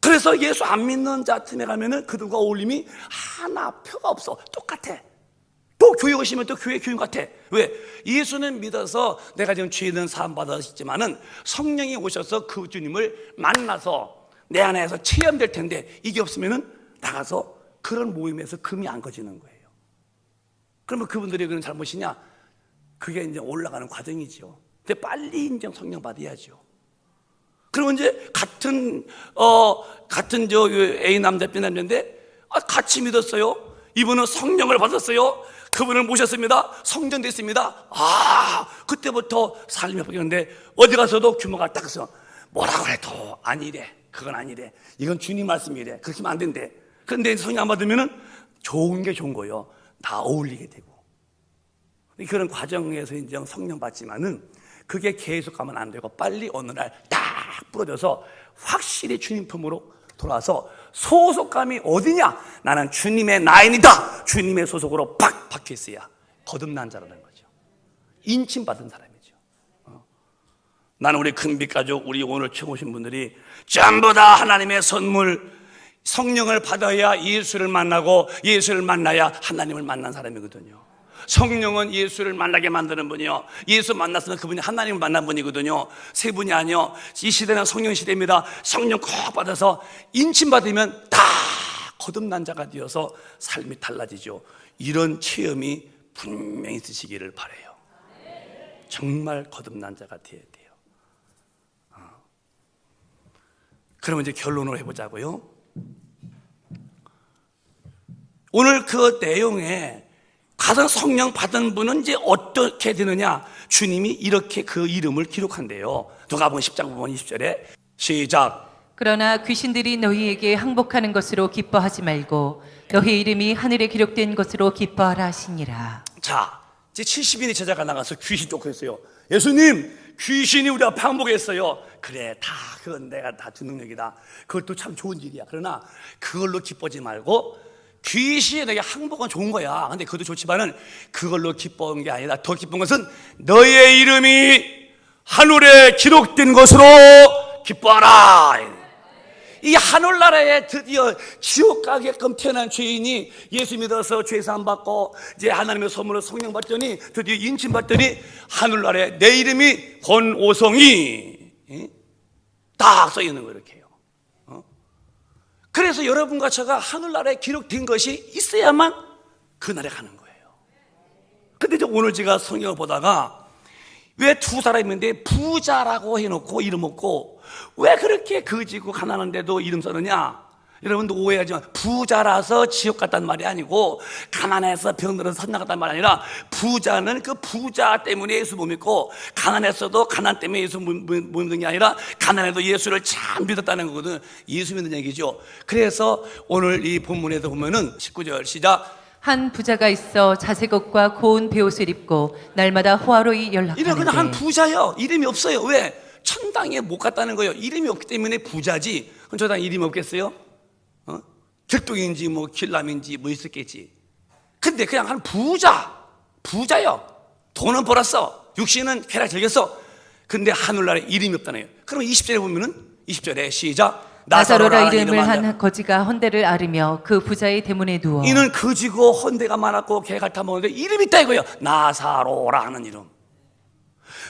그래서 예수 안 믿는 자 틈에 가면은 그들과 어울림이 하나 표가 없어. 똑같아. 또 교회 오시면 또 교회 교인 같아. 왜? 예수는 믿어서 내가 지금 죄는 사함 받았지만은 성령이 오셔서 그 주님을 만나서 내 안에서 체험될 텐데 이게 없으면은 나가서 그런 모임에서 금이 안 꺼지는 거예요. 그러면 그분들이 그런 잘못이냐? 그게 이제 올라가는 과정이죠. 근데 빨리 인정 성령 받아야죠. 그러면 이제 같은 저 A 남자 B 남자인데 같이 믿었어요. 이분은 성령을 받았어요. 그분을 모셨습니다. 성전됐습니다. 그때부터 삶이 바뀌었는데 어디 가서도 규모가 딱 서 뭐라고 해도 아니래. 그건 아니래. 이건 주님 말씀이래. 그렇게 하면 안 된대. 그런데 성령 안 받으면은 좋은 게 좋은 거예요. 다 어울리게 되고. 그런 과정에서 이제 성령 받지만은 그게 계속 가면 안 되고 빨리 어느 날 딱 부러져서 확실히 주님 품으로 돌아와서 소속감이 어디냐? 나는 주님의 나인이다. 주님의 소속으로 팍 박혀 있어야 거듭난 자라는 거죠. 인침받은 사람이죠. 나는 우리 큰빛가족, 우리 오늘 처음 오신 분들이 전부 다 하나님의 선물, 성령을 받아야 예수를 만나고 예수를 만나야 하나님을 만난 사람이거든요. 성령은 예수를 만나게 만드는 분이요, 예수 만났으면 그분이 하나님을 만난 분이거든요. 세 분이 아니요. 이 시대는 성령 시대입니다. 성령 꼭 받아서 인침받으면 다 거듭난 자가 되어서 삶이 달라지죠. 이런 체험이 분명히 있으시기를 바라요. 정말 거듭난 자가 되어야 돼요. 그러면 이제 결론을 해보자고요. 오늘 그 내용에 가장 성령 받은 분은 이제 어떻게 되느냐? 주님이 이렇게 그 이름을 기록한대요. 누가복음 10장 20절에 시작. 그러나 귀신들이 너희에게 항복하는 것으로 기뻐하지 말고 너희 이름이 하늘에 기록된 것으로 기뻐하라 하시니라. 자, 이제 70인의 제자가 나가서 귀신 쫓고했어요. 예수님, 귀신이 우리 앞에 항복했어요. 그래, 다 그건 내가 다 주 능력이다. 그것도 참 좋은 일이야. 그러나 그걸로 기뻐하지 말고 귀신이 내게 항복은 좋은 거야. 근데 그것도 좋지만은 그걸로 기뻐한 게 아니라 더 기쁜 것은 너의 이름이 하늘에 기록된 것으로 기뻐하라. 이 하늘나라에 드디어 지옥 가게끔 태어난 죄인이 예수 믿어서 죄 사함 받고 이제 하나님의 선물로 성령 받더니 드디어 인침 받더니 하늘나라에 내 이름이 권오성이 딱 써 있는 거 이렇게요. 그래서 여러분과 제가 하늘나라에 기록된 것이 있어야만 그 나라에 가는 거예요. 근데 오늘 제가 성경을 보다가 왜 두 사람인데 부자라고 해놓고 이름 없고 왜 그렇게 거지고 가난한데도 이름 써느냐? 여러분도 오해하지만 부자라서 지옥 갔단 말이 아니고 가난해서 병들어서 선나 갔단 말이 아니라 부자는 그 부자 때문에 예수 못 믿고 가난했어도 가난 때문에 예수 못 믿는 게 아니라 가난해도 예수를 참 믿었다는 거거든. 예수 믿는 얘기죠. 그래서 오늘 이 본문에도 보면은 19절 시작. 한 부자가 있어 자색 옷과 고운 베옷을 입고 날마다 호화로이 이런 그냥 한 연락하는데 부자요. 이름이 없어요. 왜? 천당에 못 갔다는 거예요. 이름이 없기 때문에 부자지. 그럼 저 당 이름이 없겠어요? 길동인지 뭐 길남인지 뭐 있었겠지. 근데 그냥 한 부자요. 돈은 벌었어. 육신은 쾌락 즐겼어. 근데 하늘나라에 이름이 없다는 거예요. 그럼 20절에 보면은 20절에 시작. 나사로라 이름을 한 거지가 헌대를 앓으며 그 부자의 대문에 누워 이는 거지고 헌대가 많았고 개가 타먹는데 이름이 있다 이거예요. 나사로라 하는 이름.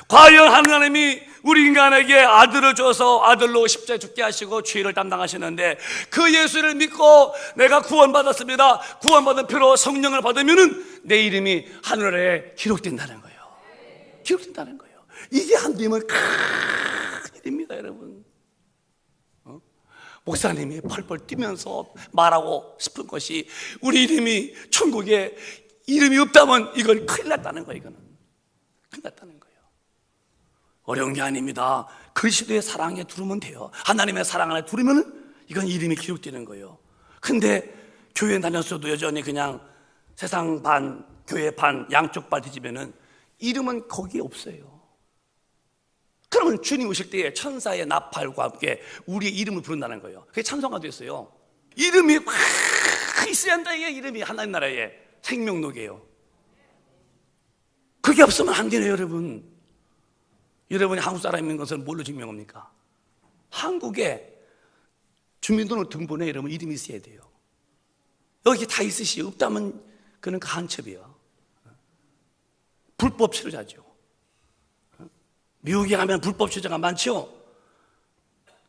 과연 하나님이 우리 인간에게 아들을 줘서 아들로 십자가에 죽게 하시고 죄를 담당하시는데 그 예수를 믿고 내가 구원받았습니다. 구원받은 피로 성령을 받으면은 내 이름이 하늘에 기록된다는 거예요. 기록된다는 거예요. 이게 한 되면 큰 일입니다, 여러분. 목사님이 펄펄 뛰면서 말하고 싶은 것이 우리 이름이 천국에 이름이 없다면 이건 큰일 났다는 거예요. 이거는 큰일 났다는 거예요. 어려운 게 아닙니다. 그리스도의 사랑에 두르면 돼요. 하나님의 사랑 안에 두르면 이건 이름이 기록되는 거예요. 근데 교회 다녔어도 여전히 그냥 세상 반 교회 반 양쪽 발 뒤지면은 이름은 거기에 없어요. 그러면 주님 오실 때에 천사의 나팔과 함께 우리의 이름을 부른다는 거예요. 그게 찬송가도 있어요. 이름이 막 있어야 한다. 이게 이름이 하나님 나라의 생명록이에요. 그게 없으면 안 되네요, 여러분. 여러분이 한국 사람인 것을 뭘로 증명합니까? 한국에 주민등록 등본에 여러분 이름이 있어야 돼요. 여기 다 있으시오. 없다면 그는 간첩이에요. 불법 치료자죠. 미국에 가면 불법 치료자가 많죠.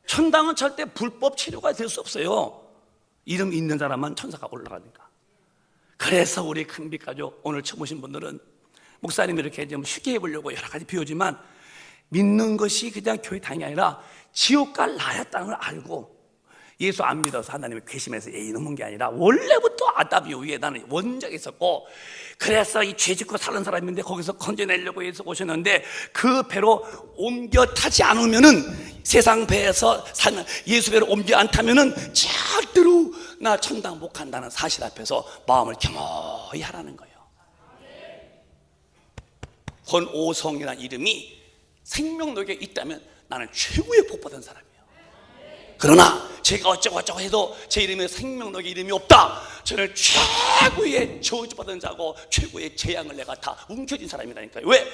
천당은 절대 불법 치료가 될 수 없어요. 이름 있는 사람만 천사가 올라가니까. 그래서 우리 큰빛가족 오늘 처음 오신 분들은 목사님이 이렇게 좀 쉽게 해보려고 여러 가지 비우지만 믿는 것이 그냥 교회 다니는 게 아니라 지옥 갈 나였다는 걸 알고 예수 안 믿어서 하나님의 괘씸해서 이놈은 게 아니라 원래부터 아담 이후에 나는 원적이 있었고 그래서 이 죄짓고 사는 사람인데 거기서 건져내려고 해서 오셨는데 그 배로 옮겨 타지 않으면은 세상 배에서 사는 예수 배로 옮겨 안 타면은 절대로 나 천당 못 간다는 사실 앞에서 마음을 겸허히 하라는 거예요. 권오성이라는 이름이 생명록에 있다면 나는 최고의 복 받은 사람이에요. 그러나 제가 어쩌고 해도 제 이름에 생명록에 이름이 없다. 저는 최고의 저주받은 자고 최고의 재앙을 내가 다 움켜쥔 사람이라니까요. 왜?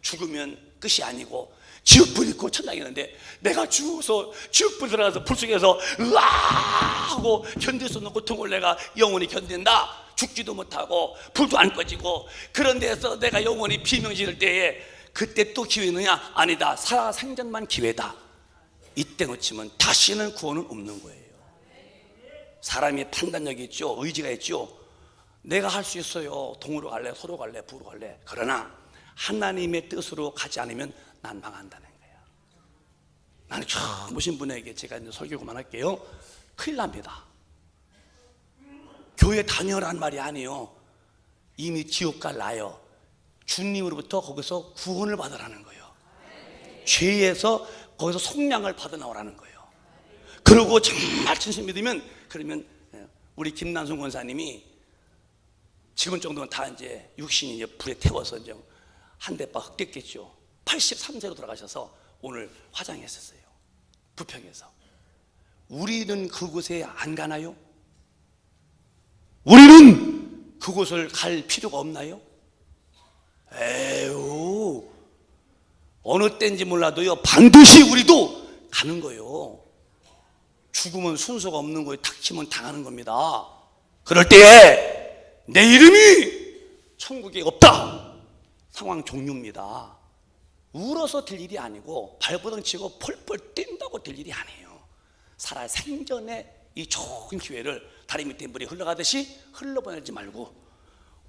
죽으면 끝이 아니고 지옥불 있고 천당이는데 내가 죽어서 지옥불 들어가서 불 속에서 으아 하고 견딜 수 없는 고통을 내가 영원히 견딘다. 죽지도 못하고 불도 안 꺼지고 그런 데서 내가 영원히 비명 지를 때에 그때 또 기회 있느냐? 아니다. 살아생전만 기회다. 이때 놓치면 다시는 구원은 없는 거예요. 사람이 판단력이 있죠. 의지가 있죠. 내가 할 수 있어요. 동으로 갈래, 서로 갈래, 부로 갈래. 그러나 하나님의 뜻으로 가지 않으면 난 망한다는 거예요. 나는 처음 오신 분에게 제가 이제 설교 그만할게요. 큰일 납니다. 교회 다녀란 말이 아니에요. 이미 지옥 갈 나요. 주님으로부터 거기서 구원을 받으라는 거예요. 죄에서 거기서 속량을 받아 나오라는 거예요. 그리고 정말 진심 믿으면 그러면 우리 김난순 권사님이 지금 정도는 다 이제 육신이 이제 불에 태워서 이제 한 대 빠 흑됐겠죠. 83세로 돌아가셔서 오늘 화장했었어요. 부평에서. 우리는 그곳에 안 가나요? 우리는 그곳을 갈 필요가 없나요? 에휴, 어느 때인지 몰라도요 반드시 우리도 가는 거예요. 죽으면 순서가 없는 거예요. 닥치면 당하는 겁니다. 그럴 때에 내 이름이 천국에 없다. 상황 종료입니다. 울어서 될 일이 아니고 발버둥 치고 펄펄 뛴다고 될 일이 아니에요. 살아 생전에 이 좋은 기회를 다리 밑에 물이 흘러가듯이 흘러보내지 말고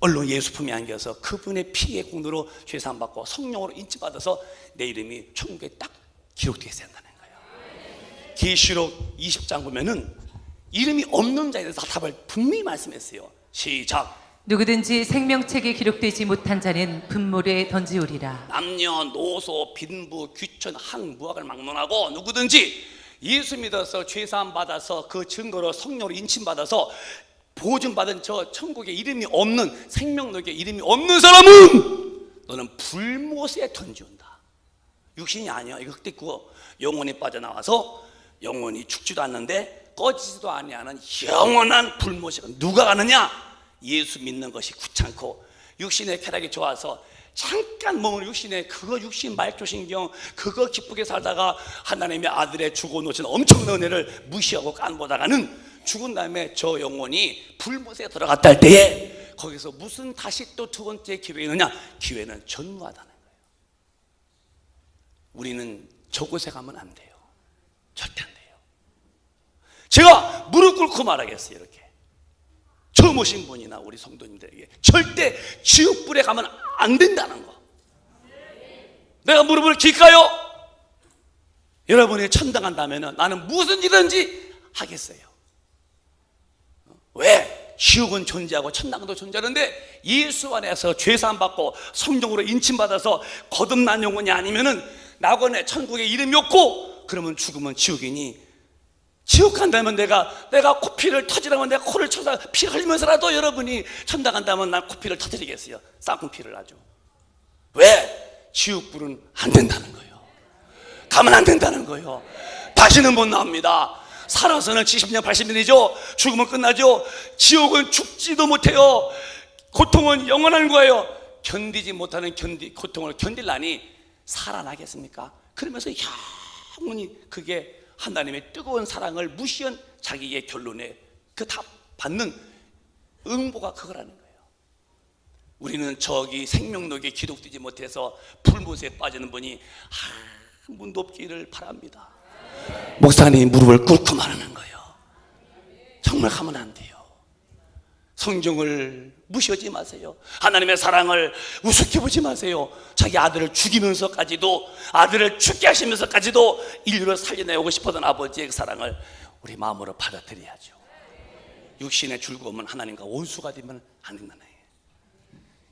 얼른 예수 품에 안겨서 그분의 피의 공로로 죄사함 받고 성령으로 인치받아서 내 이름이 천국에 딱 기록되게 된다는 거예요. 계시록 20장 보면은 이름이 없는 자에 대해서 답을 분명히 말씀했어요. 시작. 누구든지 생명책에 기록되지 못한 자는 분물에 던지우리라. 남녀, 노소, 빈부, 귀천, 학, 무학을 막론하고 누구든지 예수 믿어서 죄사함 받아서 그 증거로 성령으로 인침받아서 보증받은 저 천국에 이름이 없는, 생명록에 이름이 없는 사람은 너는 불못에 던지운다. 육신이 아니야. 이거 흑대꾸고 영혼이 빠져나와서 영혼이 죽지도 않는데 꺼지지도 아니하는 영원한 불못이. 누가 가느냐? 예수 믿는 것이 귀찮고 육신의 쾌락이 좋아서 잠깐 몸을 육신에 그거 육신 말초신경 그거 기쁘게 살다가 하나님의 아들의 주고 놓친 엄청난 은혜를 무시하고 깐보다가는 죽은 다음에 저 영혼이 불못에 들어갔다 할 때에 거기서 무슨 다시 또 두 번째 기회가 있느냐? 기회는 전무하다는 거예요. 우리는 저곳에 가면 안 돼요. 절대 안 돼요. 제가 무릎 꿇고 말하겠어요. 이렇게 처음 오신 분이나 우리 성도님들에게 절대 지옥불에 가면 안 된다는 거. 내가 무릎을 꿇까요? 여러분이 천당한다면 나는 무슨 일든지 하겠어요. 왜? 지옥은 존재하고 천당도 존재하는데 예수 안에서 죄사함 받고 성령으로 인침받아서 거듭난 영혼이 아니면은 낙원에 천국에 이름이 없고 그러면 죽으면 지옥이니, 지옥 간다면 내가 코피를 터지라면 내가 코를 쳐서 피 흘리면서라도 여러분이 천당 간다면 난 코피를 터뜨리겠어요. 쌍피를 아주. 왜? 지옥불은 안 된다는 거예요. 가면 안 된다는 거예요. 다시는 못 나옵니다. 살아서는 70년 80년이죠. 죽으면 끝나죠. 지옥은 죽지도 못해요. 고통은 영원한 거예요. 견디지 못하는 고통을 견딜라니 살아나겠습니까? 그러면서 영원히 그게 하나님의 뜨거운 사랑을 무시한 자기의 결론에 그 답 받는 응보가 그거라는 거예요. 우리는 저기 생명록에 기록되지 못해서 불못에 빠지는 분이 한 분도 없기를 바랍니다. 목사님 무릎을 꿇고 말하는 거예요. 정말 가면 안 돼요. 성경을 무시하지 마세요. 하나님의 사랑을 우습게 보지 마세요. 자기 아들을 죽이면서까지도, 아들을 죽게 하시면서까지도 인류를 살려내고 싶었던 아버지의 그 사랑을 우리 마음으로 받아들여야죠. 육신의 즐거움은 하나님과 원수가 되면 안 된다는 거예요.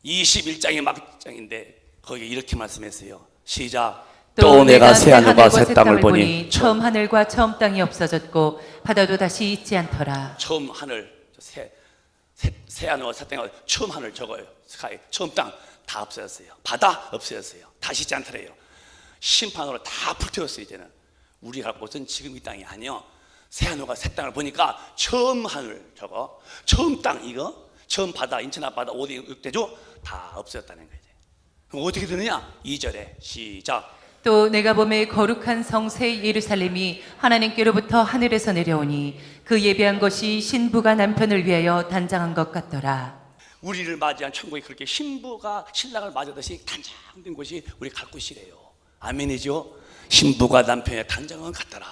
21장이 막장인데 거기에 이렇게 말씀했어요. 시작. 또 내가 새 하늘과 새 땅을 보니 처음 하늘과 처음 땅이 없어졌고 바다도 다시 있지 않더라. 처음 하늘, 새 하늘과 새 땅이 처음 하늘 저거예요. 스카이 처음 땅 다 없어졌어요. 바다 없어졌어요. 다시 있지 않더래요. 심판으로 다 불태웠어요. 이제는 우리가 갈 곳은 지금 이 땅이 아니요. 새 하늘과 새 땅을 보니까 처음 하늘 저거, 처음 땅 이거, 처음 바다, 인천 앞바다 5대 6대죠. 다 없어졌다는 거예요. 그럼 어떻게 되느냐? 2절에 시작. 또 내가 보매 거룩한 성 새 예루살렘이 하나님께로부터 하늘에서 내려오니 그 예배한 것이 신부가 남편을 위하여 단장한 것 같더라. 우리를 맞이한 천국이 그렇게 신부가 신랑을 맞이하듯이 단장된 곳이 우리 갈 곳이래요. 아멘이죠? 신부가 남편의 단장한 것 같더라.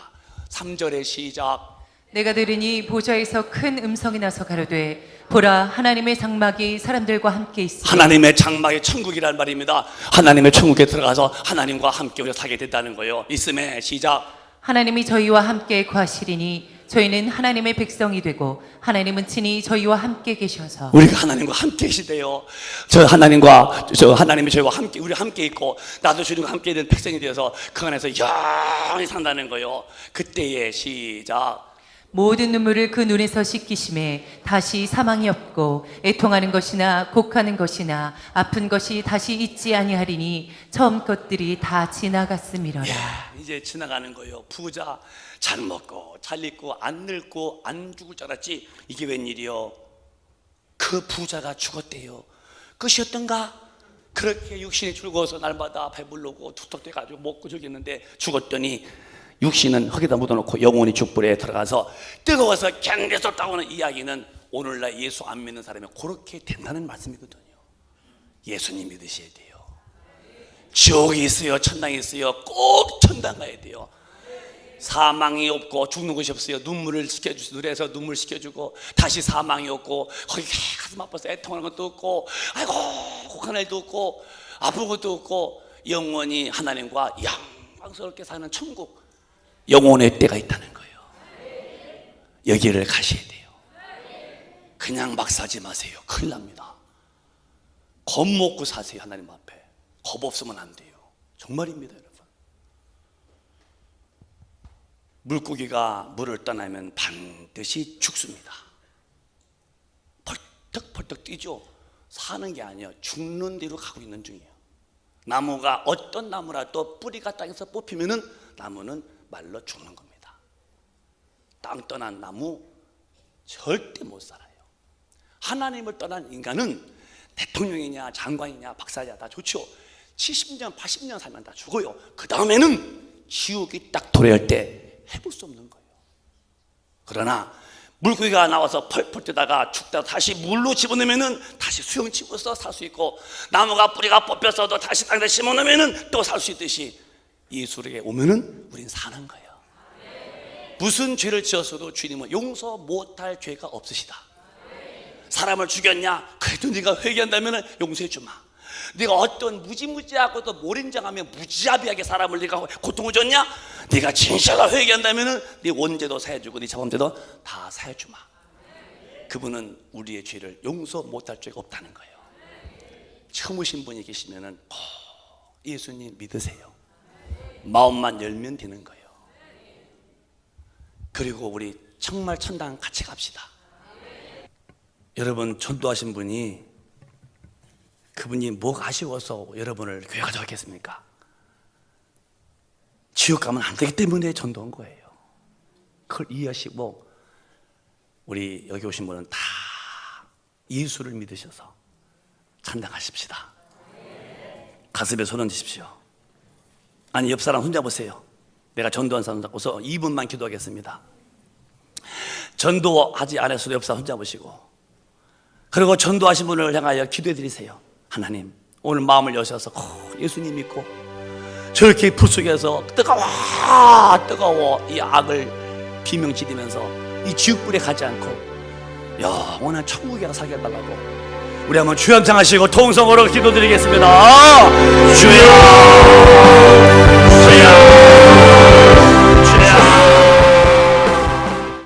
3절의 시작. 내가 들으니 보좌에서 큰 음성이 나서 가로되 보라 하나님의 장막이 사람들과 함께 있으니. 하나님의 장막이 천국이란 말입니다. 하나님의 천국에 들어가서 하나님과 함께 우리가 살게 된다는 거예요. 있음에 시작. 하나님이 저희와 함께 거하시리니 저희는 하나님의 백성이 되고 하나님은 친히 저희와 함께 계셔서. 우리가 하나님과 함께 계시대요. 하나님이 저희와 함께, 우리 함께 있고 나도 주님과 함께 있는 백성이 되어서 그 안에서 영원히 산다는 거예요. 그때의 시작. 모든 눈물을 그 눈에서 씻기심에 다시 사망이 없고 애통하는 것이나 곡하는 것이나 아픈 것이 다시 있지 아니하리니 처음 것들이 다 지나갔음이로라. 이제 지나가는 거예요. 부자 잘 먹고 잘 입고 안 늙고 안 죽을 줄 알았지. 이게 웬일이요? 그 부자가 죽었대요. 끝이었던가? 그렇게 육신이 즐거워서 날마다 배부르고 툭툭대가지고 먹고 저기했는데 죽었더니 육신은 흙에다 묻어놓고 영혼이 죽불에 들어가서 뜨거워서 견딜 수 없다고 하는 이야기는 오늘날 예수 안 믿는 사람이 그렇게 된다는 말씀이거든요. 예수님 믿으셔야 돼요. 지옥이 있어요, 천당이 있어요. 꼭 천당 가야 돼요. 사망이 없고 죽는 것이 없어요. 눈물을 식혀주고 눈에서 눈물 식혀주고 다시 사망이 없고 거기 가슴 아파서 애통하는 것도 없고 아이고 혹한 일도 없고 아픈 것도 없고 영원히 하나님과 영광스럽게 사는 천국 영혼의 때가 있다는 거예요. 여기를 가셔야 돼요. 그냥 막 사지 마세요. 큰일 납니다. 겁먹고 사세요. 하나님 앞에 겁 없으면 안 돼요. 정말입니다, 여러분. 물고기가 물을 떠나면 반드시 죽습니다. 펄떡펄떡 뛰죠. 사는 게 아니에요. 죽는 대로 가고 있는 중이에요. 나무가 어떤 나무라도 뿌리가 땅에서 뽑히면은 나무는 말로 죽는 겁니다. 땅 떠난 나무 절대 못 살아요. 하나님을 떠난 인간은 대통령이냐 장관이냐 박사냐 다 좋죠. 70년 80년 살면 다 죽어요. 그 다음에는 지옥이 딱 도래할 때 해볼 수 없는 거예요. 그러나 물고기가 나와서 펄펄 뛰다가 죽다가 다시 물로 집어넣으면 다시 수영 집어서 살 수 있고, 나무가 뿌리가 뽑혔어도 다시 땅에 심어놓으면 또 살 수 있듯이 예수에게 오면은 우린 사는 거예요. 무슨 죄를 지었어도 주님은 용서 못할 죄가 없으시다. 사람을 죽였냐? 그래도 네가 회개한다면 용서해 주마. 네가 어떤 무지무지하고도 몰인정하며 무지하비하게 사람을 네가 고통을 줬냐? 네가 진실로 회개한다면 네 원죄도 사해주고 네 자범죄도 다 사해주마. 그분은 우리의 죄를 용서 못할 죄가 없다는 거예요. 처음 오신 분이 계시면은 예수님 믿으세요. 마음만 열면 되는 거예요. 그리고 우리 정말 천당 같이 갑시다. 여러분, 전도하신 분이 그분이 뭐가 아쉬워서 여러분을 교회 가져왔겠습니까? 지옥 가면 안 되기 때문에 전도한 거예요. 그걸 이해하시고 우리 여기 오신 분은 다 예수를 믿으셔서 찬양하십시다. 가슴에 손 얹으십시오. 아니, 옆 사람 혼자 보세요. 내가 전도한 사람 잡고서 2분만 기도하겠습니다. 전도하지 않았어도 옆 사람 혼자 보시고, 그리고 전도하신 분을 향하여 기도해 드리세요. 하나님, 오늘 마음을 여셔서 예수님 믿고 저렇게 불 속에서 뜨거워 이 악을 비명지르면서 이 지옥불에 가지 않고 영원한 천국에 살게 해달라고 우리 한번 주여 함창하시고 통성으로 기도드리겠습니다. 주여